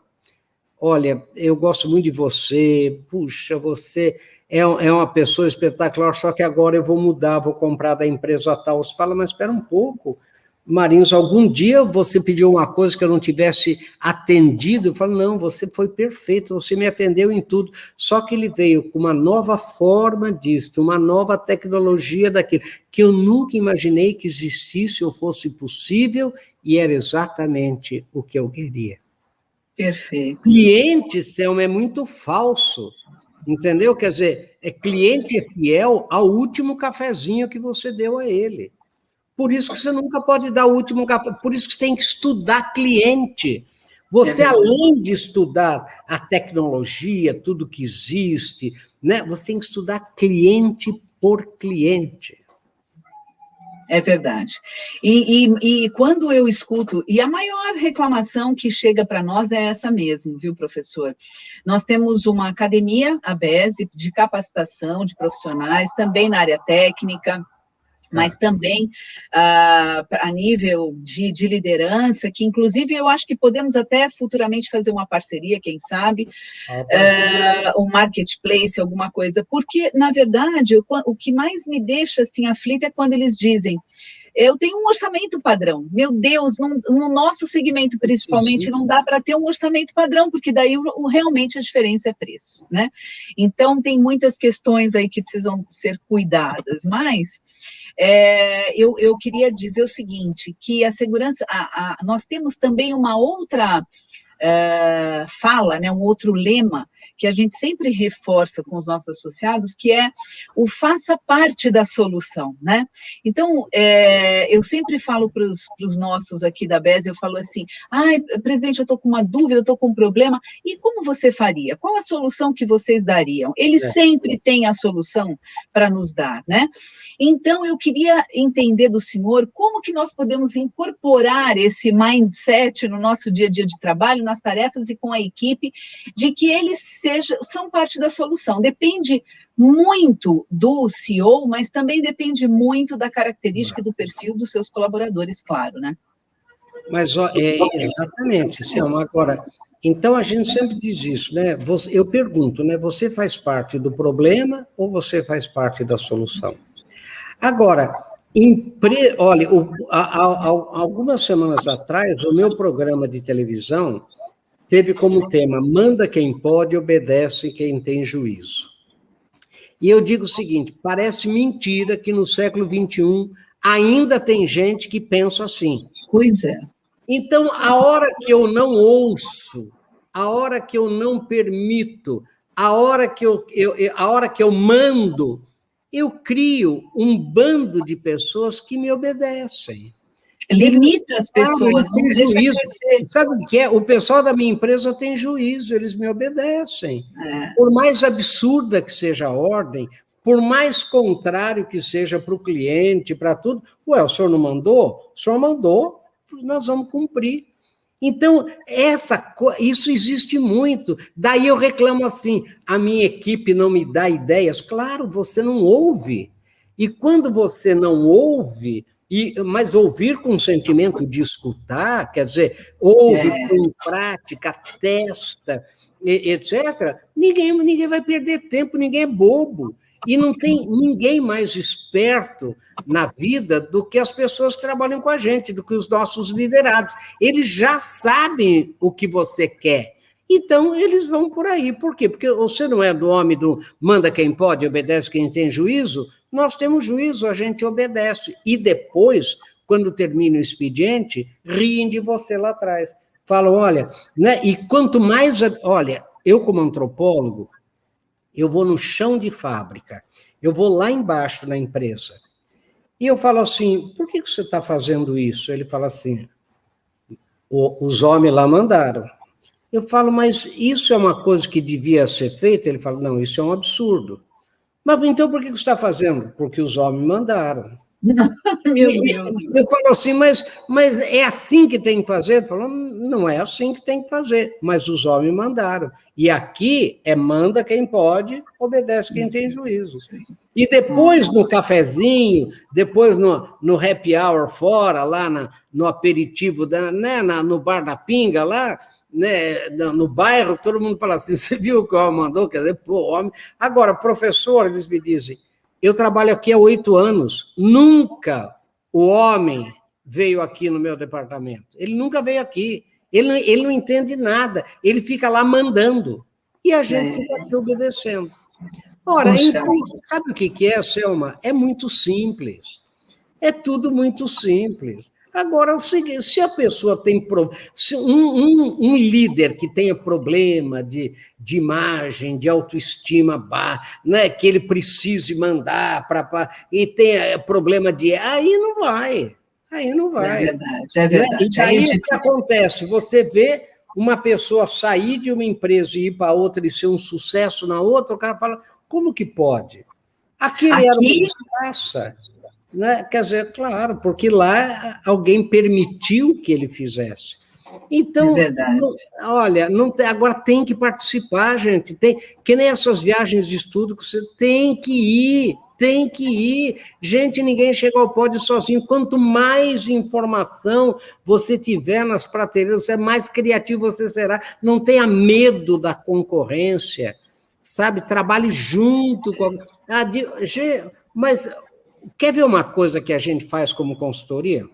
olha, eu gosto muito de você, puxa, você é uma pessoa espetacular, só que agora eu vou mudar, vou comprar da empresa tal. Você fala, mas espera um pouco, Marinhos, algum dia você pediu uma coisa que eu não tivesse atendido? Eu falo, não, você foi perfeito, você me atendeu em tudo. Só que ele veio com uma nova forma disso, uma nova tecnologia daquilo, que eu nunca imaginei que existisse ou fosse possível, e era exatamente o que eu queria. Perfeito. Cliente, Selma, é muito falso, entendeu? Quer dizer, cliente é fiel ao último cafezinho que você deu a ele. Por isso que você nunca pode dar o último café, por isso que você tem que estudar cliente. Você, além de estudar a tecnologia, tudo que existe, né, você tem que estudar cliente por cliente. É verdade. E quando eu escuto, e a maior reclamação que chega para nós é essa mesmo, viu, professor? Nós temos uma academia, a BESE, de capacitação de profissionais, também na área técnica, mas também a nível de liderança, que inclusive eu acho que podemos até futuramente fazer uma parceria, quem sabe, um marketplace, alguma coisa, porque, na verdade, o que mais me deixa assim aflita é quando eles dizem: eu tenho um orçamento padrão. Meu Deus, no nosso segmento, principalmente, não dá para ter um orçamento padrão, porque daí realmente a diferença é preço, né? Então, tem muitas questões aí que precisam ser cuidadas, mas eu queria dizer o seguinte, que a segurança, nós temos também uma outra fala, né, um outro lema que a gente sempre reforça com os nossos associados, que é o faça parte da solução, né? Então, eu sempre falo para os nossos aqui da BESE, eu falo assim: presidente, eu estou com uma dúvida, eu estou com um problema, e como você faria? Qual a solução que vocês dariam? Eles sempre têm a solução para nos dar, né? Então, eu queria entender do senhor como que nós podemos incorporar esse mindset no nosso dia a dia de trabalho, nas tarefas e com a equipe, de que eles são parte da solução. Depende muito do CEO, mas também depende muito da característica e do perfil dos seus colaboradores, claro, né? Mas, exatamente, Selma. Agora, então a gente sempre diz isso, né? Eu pergunto, né? Você faz parte do problema ou você faz parte da solução? Agora, olha, algumas semanas atrás, o meu programa de televisão teve como tema: manda quem pode, obedece quem tem juízo. E eu digo o seguinte: parece mentira que no século XXI ainda tem gente que pensa assim. Pois é. Então, a hora que eu não ouço, a hora que eu não permito, a hora que eu mando, eu crio um bando de pessoas que me obedecem. Limita as pessoas, não deixa juízo. crescer. Sabe o que é? O pessoal da minha empresa tem juízo, eles me obedecem. Por mais absurda que seja a ordem, por mais contrário que seja para o cliente, para tudo, o senhor não mandou? O senhor mandou, nós vamos cumprir. Então, isso existe muito. Daí eu reclamo assim: a minha equipe não me dá ideias. Claro, você não ouve. E quando você não ouve, mas ouvir com o sentimento de escutar, quer dizer, ouve, põe em prática, testa, etc., ninguém vai perder tempo, ninguém é bobo. E não tem ninguém mais esperto na vida do que as pessoas que trabalham com a gente, do que os nossos liderados. Eles já sabem o que você quer. Então, eles vão por aí. Por quê? Porque você não é do homem do manda quem pode, obedece quem tem juízo. Nós temos juízo, a gente obedece. E depois, quando termina o expediente, riem de você lá atrás. Falam, olha, né? E quanto mais... Olha, eu como antropólogo, eu vou no chão de fábrica, eu vou lá embaixo na empresa, e eu falo assim: por que você está fazendo isso? Ele fala assim: os homens lá mandaram. Eu falo: mas isso é uma coisa que devia ser feita? Ele fala: não, isso é um absurdo. Mas então por que você está fazendo? Porque os homens mandaram. Meu Deus. Eu falo assim: mas é assim que tem que fazer? Ele falou: não é assim que tem que fazer, mas os homens mandaram. E aqui manda quem pode, obedece quem tem juízo. E depois no cafezinho, depois no happy hour fora, lá no aperitivo, né, no bar da pinga lá, né, no bairro, todo mundo fala assim: você viu o que o homem mandou? Quer dizer, pô, homem. Agora, professor, eles me dizem: eu trabalho aqui há 8 anos, nunca o homem veio aqui no meu departamento. Ele nunca veio aqui. Ele não entende nada. Ele fica lá mandando. E a gente fica aqui obedecendo. Ora, então, sabe o que é, Selma? É muito simples. É tudo muito simples. Agora, o seguinte: se a pessoa tem se um líder que tenha problema de imagem, de autoestima, né, que ele precise mandar e tenha problema aí não vai. Aí não vai. É verdade. E aí o que acontece? Você vê uma pessoa sair de uma empresa e ir para outra e ser um sucesso na outra, o cara fala, como que pode? Aquele era uma desgraça. Né? Quer dizer, claro, porque lá alguém permitiu que ele fizesse. Então, olha, agora tem que participar, gente. Que nem essas viagens de estudo que você tem que ir. Tem que ir. Gente, ninguém chega ao pódio sozinho. Quanto mais informação você tiver nas prateleiras, mais criativo você será. Não tenha medo da concorrência, sabe? Trabalhe junto com... Mas quer ver uma coisa que a gente faz como consultoria?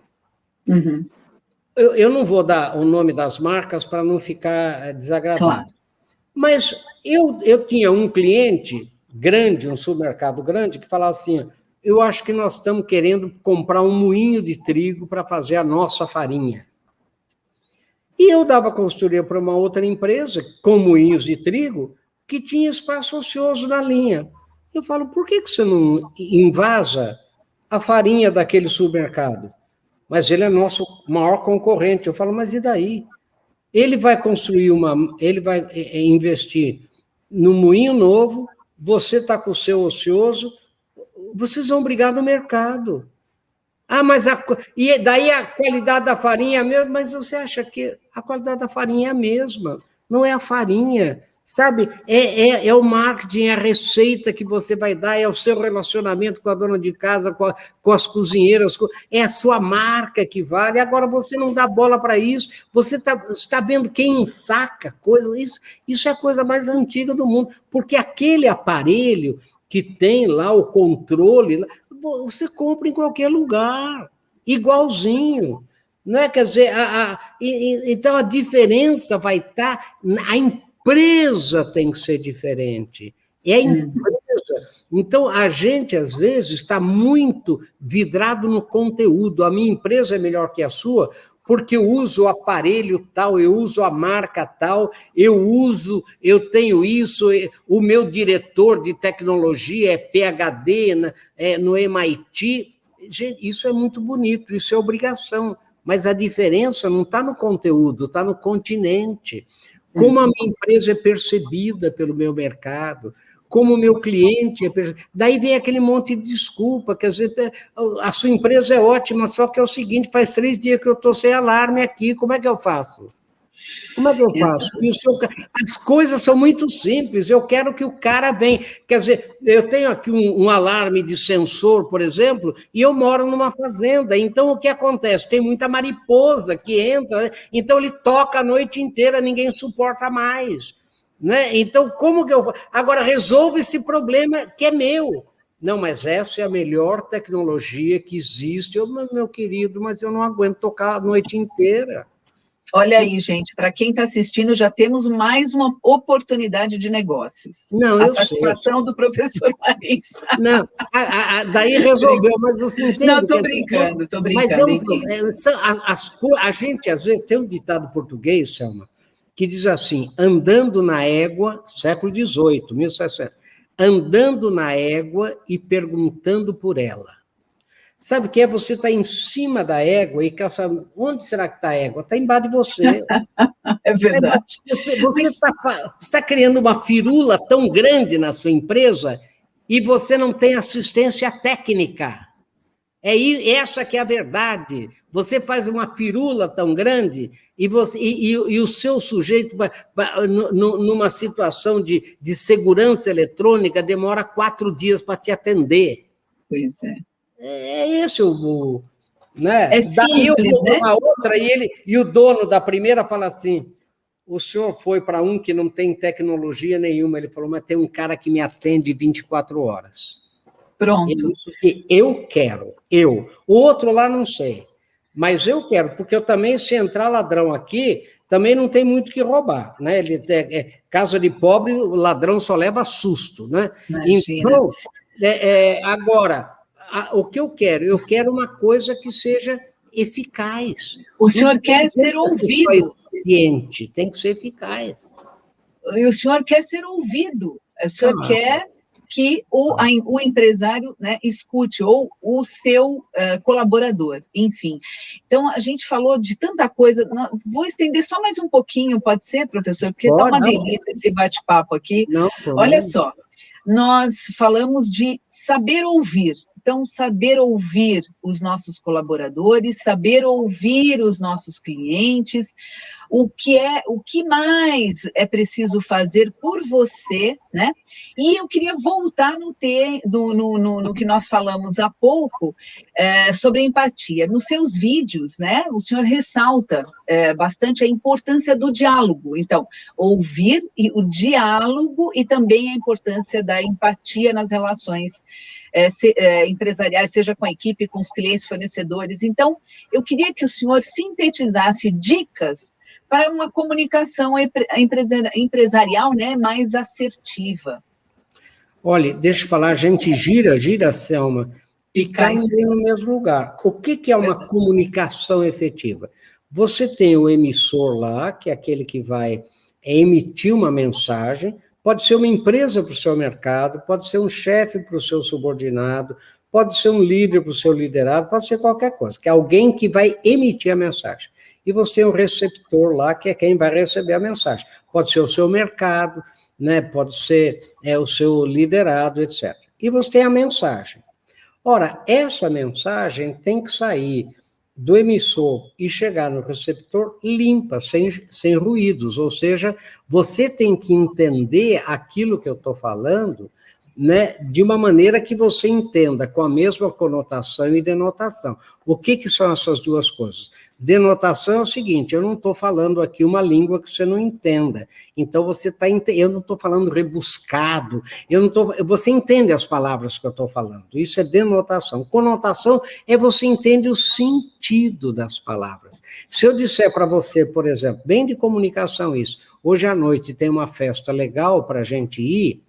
Uhum. Eu não vou dar o nome das marcas para não ficar desagradável. Claro. Mas eu tinha um cliente grande, um supermercado grande, que falava assim, eu acho que nós estamos querendo comprar um moinho de trigo para fazer a nossa farinha. E eu dava consultoria para uma outra empresa, com moinhos de trigo, que tinha espaço ocioso na linha. Eu falo, por que você não invasa a farinha daquele supermercado? Mas ele é nosso maior concorrente. Eu falo, mas e daí? Ele vai construir ele vai investir no moinho novo, você está com o seu ocioso, vocês vão brigar no mercado. Ah, mas e daí a qualidade da farinha é a mesma, mas você acha que a qualidade da farinha é a mesma? Não é a farinha, sabe? É o marketing, é a receita que você vai dar, é o seu relacionamento com a dona de casa, com as cozinheiras, é a sua marca que vale. Agora você não dá bola para isso, você está vendo quem ensaca coisa, isso é a coisa mais antiga do mundo, porque aquele aparelho que tem lá o controle, você compra em qualquer lugar, igualzinho. Não é? Quer dizer, então a diferença vai estar... A empresa tem que ser diferente. É a empresa. Então, a gente, às vezes, está muito vidrado no conteúdo. A minha empresa é melhor que a sua, porque eu uso o aparelho tal, eu uso a marca tal, eu tenho isso, o meu diretor de tecnologia é PhD no MIT. Gente, isso é muito bonito, isso é obrigação. Mas a diferença não está no conteúdo, está no continente. Como a minha empresa é percebida pelo meu mercado, como o meu cliente é percebido. Daí vem aquele monte de desculpa, que às vezes a sua empresa é ótima, só que é o seguinte, faz 3 dias que eu estou sem alarme aqui, como é que eu faço? Como é que eu faço? As coisas são muito simples, eu quero que o cara venha. Quer dizer, eu tenho aqui um alarme de sensor, por exemplo, e eu moro numa fazenda, então o que acontece? Tem muita mariposa que entra, então ele toca a noite inteira, ninguém suporta mais. Né? Então, como que eu... Agora, resolve esse problema que é meu. Não, mas essa é a melhor tecnologia que existe. Meu querido, mas eu não aguento tocar a noite inteira. Olha aí, gente, para quem está assistindo, já temos mais uma oportunidade de negócios. Não, a satisfação do professor Marisa. Não, daí resolveu, mas você entende? Não, estou brincando, estou brincando. Mas a gente, às vezes, tem um ditado português, Selma, que diz assim, andando na égua, século XVIII, 1700, andando na égua e perguntando por ela. Sabe o que é? Você está em cima da égua e quer saber onde será que está a égua? Está embaixo de você. É verdade. Você está criando uma firula tão grande na sua empresa e você não tem assistência técnica. Essa que é a verdade. Você faz uma firula tão grande e o seu sujeito, numa situação de segurança eletrônica, demora 4 dias para te atender. Pois é. É esse o né? É simples, né? Uma outra, e o dono da primeira fala assim, o senhor foi para um que não tem tecnologia nenhuma. Ele falou, mas tem um cara que me atende 24 horas. Pronto. Isso que eu quero, O outro lá não sei, mas eu quero, porque eu também, se entrar ladrão aqui, também não tem muito que roubar, né? Casa de pobre, o ladrão só leva susto, né? Imagina. Então, agora... O que eu quero uma coisa que seja eficaz. O senhor quer ser ouvido. Tem que ser eficaz. E o senhor quer ser ouvido. O senhor quer que o empresário, né, escute, ou o seu colaborador, enfim. Então, a gente falou de tanta coisa, vou estender só mais um pouquinho, pode ser, professor? Porque está uma delícia esse bate-papo aqui. Não, olha só, nós falamos de saber ouvir. Então, saber ouvir os nossos colaboradores, saber ouvir os nossos clientes, o que mais é preciso fazer por você, né? E eu queria voltar no que nós falamos há pouco, sobre empatia. Nos seus vídeos, né, o senhor ressalta bastante a importância do diálogo. Então, ouvir e o diálogo e também a importância da empatia nas relações empresariais, seja com a equipe, com os clientes, fornecedores. Então, eu queria que o senhor sintetizasse dicas para uma comunicação empresarial, né, mais assertiva. Olha, deixa eu falar, a gente gira, Selma, e cai no mesmo lugar. O que é uma comunicação efetiva? Você tem o emissor lá, que é aquele que vai emitir uma mensagem, pode ser uma empresa para o seu mercado, pode ser um chefe para o seu subordinado, pode ser um líder para o seu liderado, pode ser qualquer coisa, que é alguém que vai emitir a mensagem. E você é o receptor lá, que é quem vai receber a mensagem. Pode ser o seu mercado, né? Pode ser o seu liderado, etc. E você tem a mensagem. Ora, essa mensagem tem que sair do emissor e chegar no receptor limpa, sem ruídos, ou seja, você tem que entender aquilo que eu estou falando, né, de uma maneira que você entenda, com a mesma conotação e denotação. O que são essas duas coisas? Denotação é o seguinte, eu não estou falando aqui uma língua que você não entenda, então eu não estou falando rebuscado, você entende as palavras que eu estou falando, isso é denotação. Conotação é você entende o sentido das palavras. Se eu disser para você, por exemplo, bem de comunicação isso, hoje à noite tem uma festa legal para a gente ir,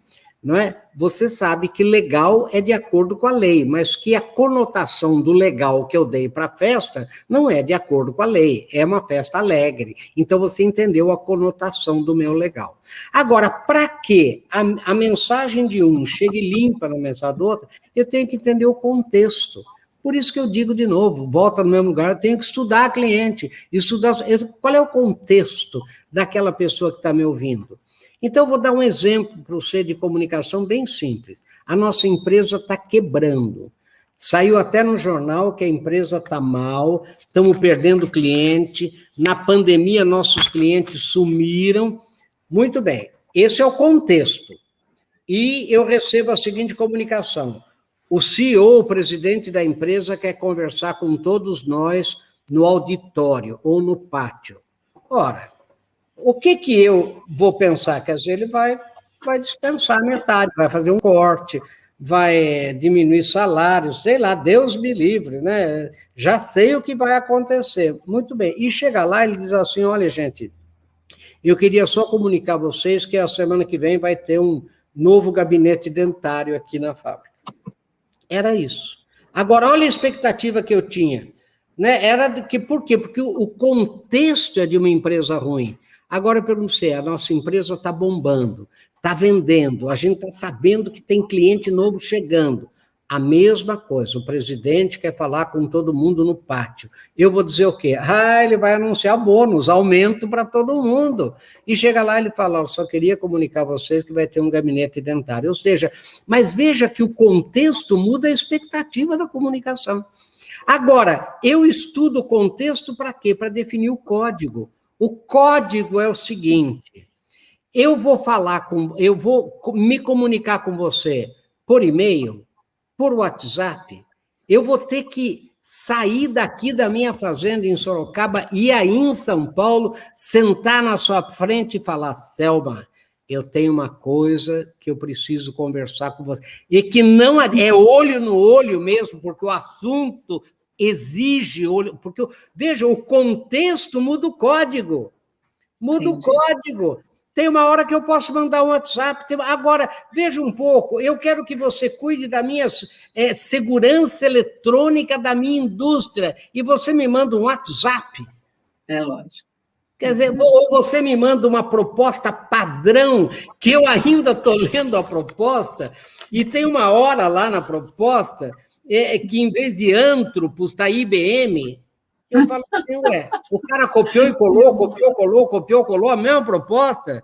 não é? Você sabe que legal é de acordo com a lei, mas que a conotação do legal que eu dei para a festa não é de acordo com a lei, é uma festa alegre. Então, você entendeu a conotação do meu legal. Agora, para que a mensagem de um chegue limpa na mensagem do outro, eu tenho que entender o contexto. Por isso que eu digo de novo, volta no mesmo lugar, eu tenho que estudar cliente, qual é o contexto daquela pessoa que está me ouvindo. Então, eu vou dar um exemplo para você de comunicação bem simples. A nossa empresa está quebrando. Saiu até no jornal que a empresa está mal, estamos perdendo cliente, na pandemia nossos clientes sumiram. Muito bem, esse é o contexto. E eu recebo a seguinte comunicação. O CEO, o presidente da empresa, quer conversar com todos nós no auditório ou no pátio. Ora, o que eu vou pensar? Quer dizer, ele vai dispensar metade, vai fazer um corte, vai diminuir salários, sei lá, Deus me livre, né? Já sei o que vai acontecer. Muito bem. E chega lá, ele diz assim, olha, gente, eu queria só comunicar a vocês que a semana que vem vai ter um novo gabinete dentário aqui na fábrica. Era isso. Agora, olha a expectativa que eu tinha. Né? Por quê? Porque o contexto é de uma empresa ruim. Agora, eu pergunto você, a nossa empresa está bombando, está vendendo, a gente está sabendo que tem cliente novo chegando. A mesma coisa, o presidente quer falar com todo mundo no pátio. Eu vou dizer o quê? Ele vai anunciar bônus, aumento para todo mundo. E chega lá e ele fala, eu só queria comunicar a vocês que vai ter um gabinete dentário. Ou seja, mas veja que o contexto muda a expectativa da comunicação. Agora, eu estudo o contexto para quê? Para definir o código. O código é o seguinte, eu vou me comunicar com você por e-mail, por WhatsApp, eu vou ter que sair daqui da minha fazenda em Sorocaba, ir aí em São Paulo, sentar na sua frente e falar, Selma, eu tenho uma coisa que eu preciso conversar com você. E que não é olho no olho mesmo, porque o assunto exige olho, porque, veja, o contexto muda o código. Muda o código. Tem uma hora que eu posso mandar um WhatsApp. Agora, veja um pouco, eu quero que você cuide da minha segurança eletrônica da minha indústria, e você me manda um WhatsApp. É lógico. Quer dizer, ou você me manda uma proposta padrão, que eu ainda estou lendo a proposta, e tem uma hora lá na proposta que, em vez de Antropos, está IBM. Eu falo assim, ué, o cara copiou e colou, a mesma proposta,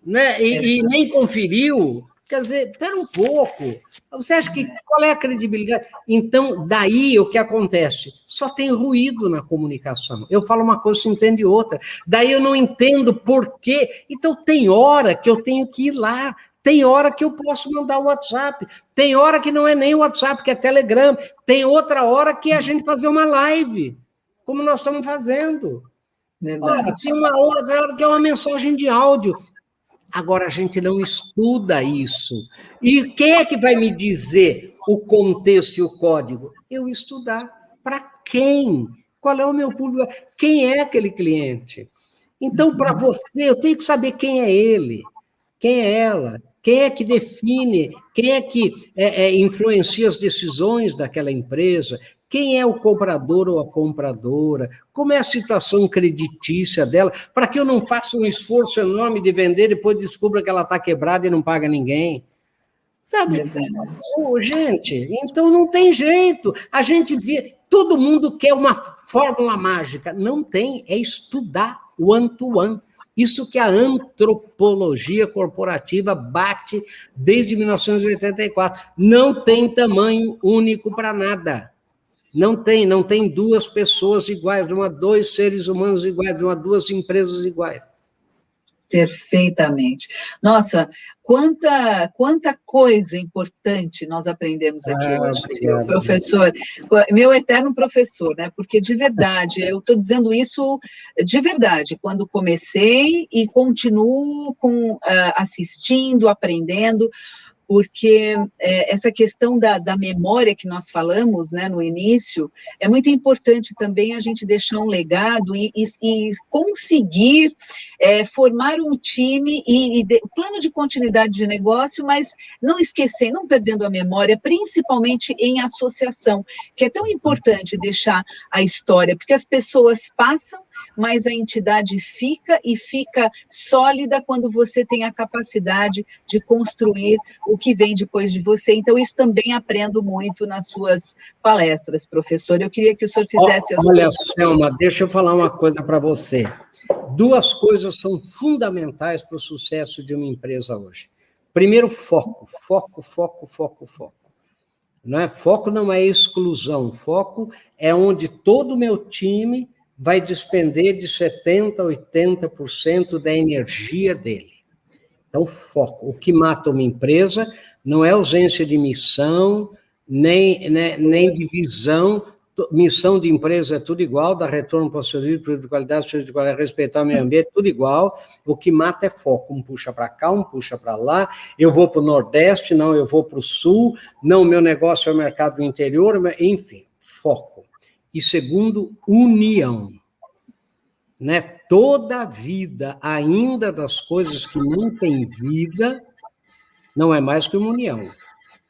né? E nem conferiu. Quer dizer, espera um pouco. Você acha que qual é a credibilidade? Então, daí o que acontece? Só tem ruído na comunicação. Eu falo uma coisa, você entende outra. Daí eu não entendo por quê. Então, tem hora que eu tenho que ir lá. Tem hora que eu posso mandar o WhatsApp. Tem hora que não é nem o WhatsApp, que é Telegram. Tem outra hora que é a gente fazer uma live, como nós estamos fazendo. Olha, tem uma hora que é uma mensagem de áudio. Agora, a gente não estuda isso. E quem é que vai me dizer o contexto e o código? Eu estudar. Para quem? Qual é o meu público? Quem é aquele cliente? Então, para você, eu tenho que saber quem é ele, quem é ela, quem é que define, quem é que influencia as decisões daquela empresa, quem é o comprador ou a compradora, como é a situação creditícia dela, para que eu não faça um esforço enorme de vender e depois descubra que ela está quebrada e não paga ninguém. Sabe? Gente, então não tem jeito. A gente vê, todo mundo quer uma fórmula mágica. Não tem, é estudar one-to-one. Isso que a antropologia corporativa bate desde 1984. Não tem tamanho único para nada. Não tem duas pessoas iguais, não há dois seres humanos iguais, não há duas empresas iguais. Perfeitamente. Nossa, quanta coisa importante nós aprendemos aqui hoje, obrigado, professor, meu eterno professor, né? Porque de verdade, eu estou dizendo isso de verdade, quando comecei e continuo assistindo, aprendendo, porque essa questão da memória que nós falamos, né, no início, é muito importante também a gente deixar um legado e conseguir formar um time e plano de continuidade de negócio, mas não esquecer, não perdendo a memória, principalmente em associação, que é tão importante deixar a história, porque as pessoas passam, mas a entidade fica e fica sólida quando você tem a capacidade de construir o que vem depois de você. Então, isso também aprendo muito nas suas palestras, professor. Eu queria que o senhor fizesse as Olha, Selma, deixa eu falar uma coisa para você. Duas coisas são fundamentais para o sucesso de uma empresa hoje. Primeiro, foco. Não é? Foco não é exclusão. Foco é onde todo o meu time vai despender de 70%, 80% da energia dele. Então, foco. O que mata uma empresa não é ausência de missão, nem de visão. Missão de empresa é tudo igual, dar retorno para o seu líder, produto de qualidade, respeitar o meio ambiente, tudo igual. O que mata é foco. Um puxa para cá, um puxa para lá. Eu vou para o Nordeste, não, eu vou para o Sul. Não, meu negócio é o mercado do interior. Enfim, foco. E segundo, união. Né? Toda a vida, ainda das coisas que não têm vida, não é mais que uma união.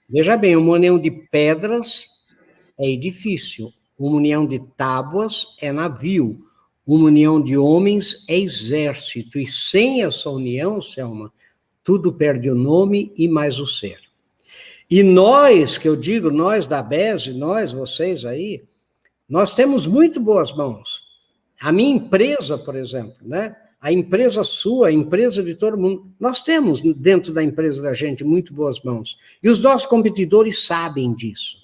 Veja bem, uma união de pedras é edifício, uma união de tábuas é navio, uma união de homens é exército, e sem essa união, Selma, tudo perde o nome e mais o ser. E nós, que eu digo, nós da BESE, nós, vocês aí, nós temos muito boas mãos. A minha empresa, por exemplo, né? A empresa sua, a empresa de todo mundo, nós temos dentro da empresa da gente muito boas mãos. E os nossos competidores sabem disso.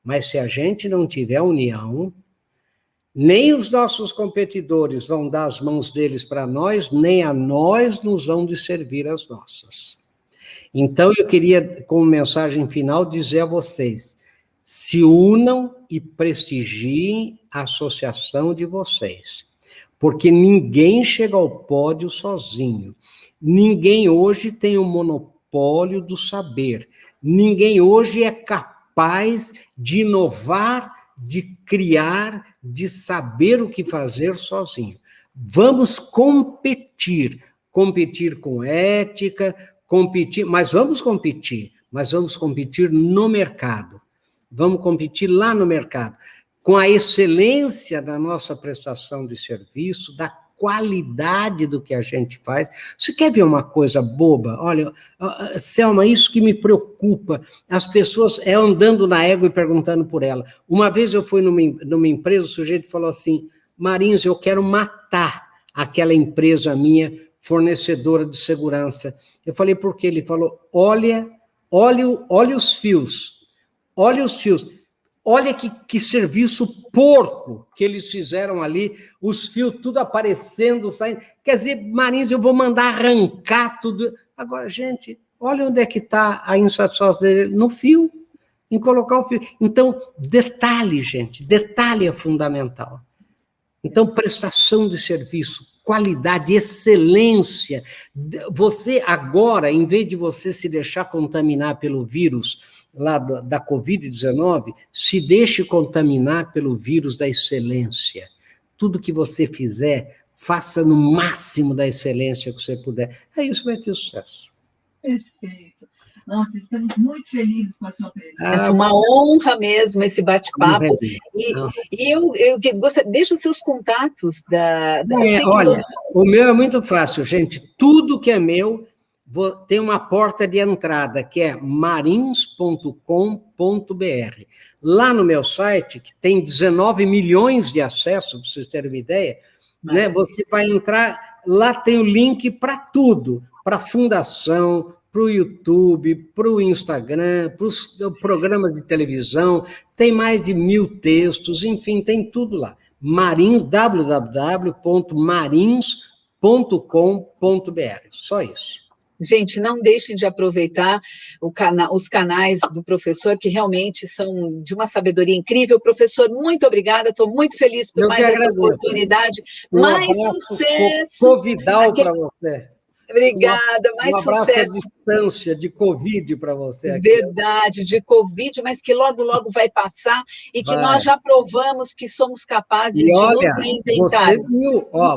Mas se a gente não tiver união, nem os nossos competidores vão dar as mãos deles para nós, nem a nós nos vão de servir as nossas. Então, eu queria, como mensagem final, dizer a vocês, se unam e prestigiem a associação de vocês, porque ninguém chega ao pódio sozinho, ninguém hoje tem o monopólio do saber, ninguém hoje é capaz de inovar, de criar, de saber o que fazer sozinho. Vamos competir com ética, mas vamos competir no mercado. Vamos competir lá no mercado, com a excelência da nossa prestação de serviço, da qualidade do que a gente faz. Você quer ver uma coisa boba? Olha, Selma, isso que me preocupa, as pessoas andando na égua e perguntando por ela. Uma vez eu fui numa empresa, o sujeito falou assim, Marins, eu quero matar aquela empresa minha, fornecedora de segurança. Eu falei, por quê? Ele falou, olha os fios, olha que serviço porco que eles fizeram ali, os fios tudo aparecendo, saindo. Quer dizer, Marins, eu vou mandar arrancar tudo. Agora, gente, olha onde é que está a insatisfação dele, no fio, em colocar o fio. Então, detalhe, gente, detalhe é fundamental. Então, prestação de serviço, qualidade, excelência. Você agora, em vez de você se deixar contaminar pelo vírus lá da Covid-19, se deixe contaminar pelo vírus da excelência. Tudo que você fizer, faça no máximo da excelência que você puder. Aí isso vai ter sucesso. Perfeito. Nossa, estamos muito felizes com a sua presença. Uma honra mesmo esse bate-papo. E eu gostaria, deixa os seus contatos olha, o meu é muito fácil, gente. Tudo que é meu tem uma porta de entrada, que é marins.com.br. Lá no meu site, que tem 19 milhões de acessos, para vocês terem uma ideia, né, você vai entrar, lá tem o link para tudo, para a fundação, para o YouTube, para o Instagram, para os programas de televisão, tem mais de 1.000 textos, enfim, tem tudo lá. www.marins.com.br, só isso. Gente, não deixem de aproveitar os canais do professor, que realmente são de uma sabedoria incrível. Professor, muito obrigada, estou muito feliz por mais essa oportunidade. Mais sucesso! Covidal para você. Obrigada, mais sucesso. Um abraço à distância de Covid para você aqui. Verdade, de Covid, mas que logo, logo vai passar e que nós já provamos que somos capazes de nos reinventar.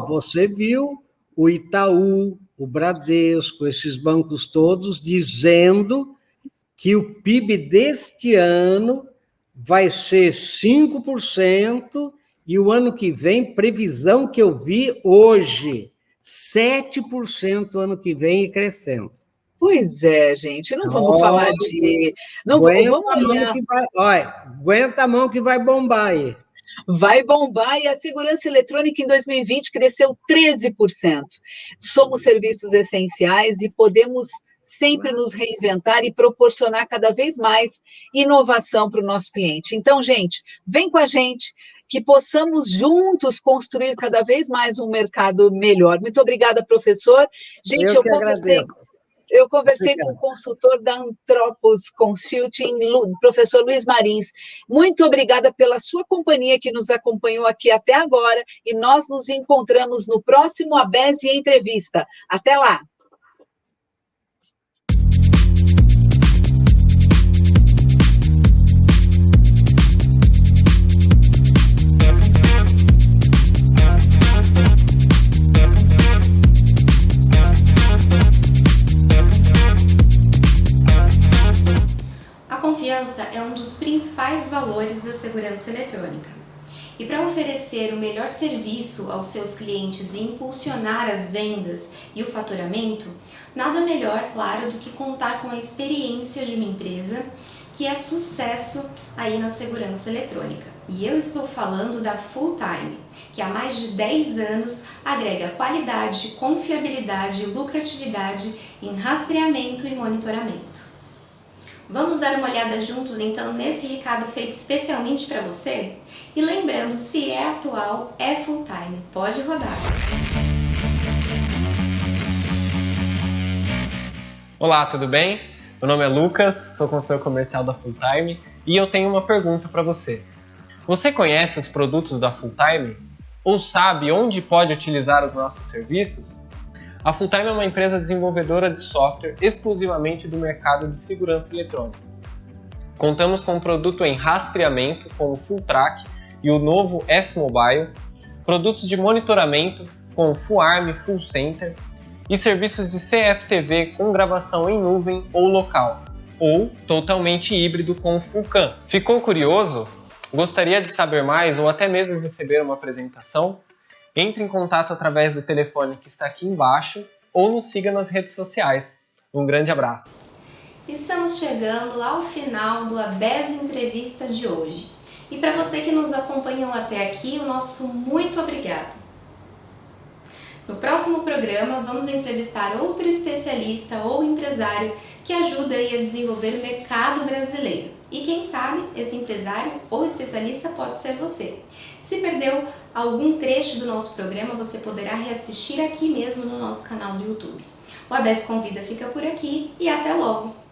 Você viu o Itaú, o Bradesco, esses bancos todos dizendo que o PIB deste ano vai ser 5% e o ano que vem, previsão que eu vi hoje, 7% ano que vem e crescendo. Pois é, gente, não vamos falar de... Não vamos olhar. Aguenta a mão que vai bombar aí. Vai bombar e a segurança eletrônica em 2020 cresceu 13%. Somos serviços essenciais e podemos sempre nos reinventar e proporcionar cada vez mais inovação para o nosso cliente. Então, gente, vem com a gente, que possamos juntos construir cada vez mais um mercado melhor. Muito obrigada, professor. Gente, eu conversei com o consultor da Anthropos Consulting, professor Luiz Marins. Muito obrigada pela sua companhia que nos acompanhou aqui até agora e nós nos encontramos no próximo ABESE Entrevista. Até lá! A confiança é um dos principais valores da segurança eletrônica. E para oferecer o melhor serviço aos seus clientes e impulsionar as vendas e o faturamento, nada melhor, claro, do que contar com a experiência de uma empresa que é sucesso aí na segurança eletrônica. E eu estou falando da Full Time, que há mais de 10 anos agrega qualidade, confiabilidade e lucratividade em rastreamento e monitoramento. Vamos dar uma olhada juntos então nesse recado feito especialmente para você? E lembrando, se é atual, é Full Time. Pode rodar! Olá, tudo bem? Meu nome é Lucas, sou consultor comercial da Full Time e eu tenho uma pergunta para você. Você conhece os produtos da Full Time? Ou sabe onde pode utilizar os nossos serviços? A Full Time é uma empresa desenvolvedora de software exclusivamente do mercado de segurança eletrônica. Contamos com um produto em rastreamento, com o Full Track e o novo F-Mobile, produtos de monitoramento com o Full Arm, Full Center e serviços de CFTV com gravação em nuvem ou local, ou totalmente híbrido com o Full CAM. Ficou curioso? Gostaria de saber mais ou até mesmo receber uma apresentação? Entre em contato através do telefone que está aqui embaixo ou nos siga nas redes sociais. Um grande abraço! Estamos chegando ao final do ABESE Entrevista de hoje. E para você que nos acompanhou até aqui, o nosso muito obrigado. No próximo programa, vamos entrevistar outro especialista ou empresário que ajuda aí a desenvolver o mercado brasileiro. E quem sabe, esse empresário ou especialista pode ser você. Se perdeu algum trecho do nosso programa, você poderá reassistir aqui mesmo no nosso canal do YouTube. O ABESE Convida fica por aqui e até logo!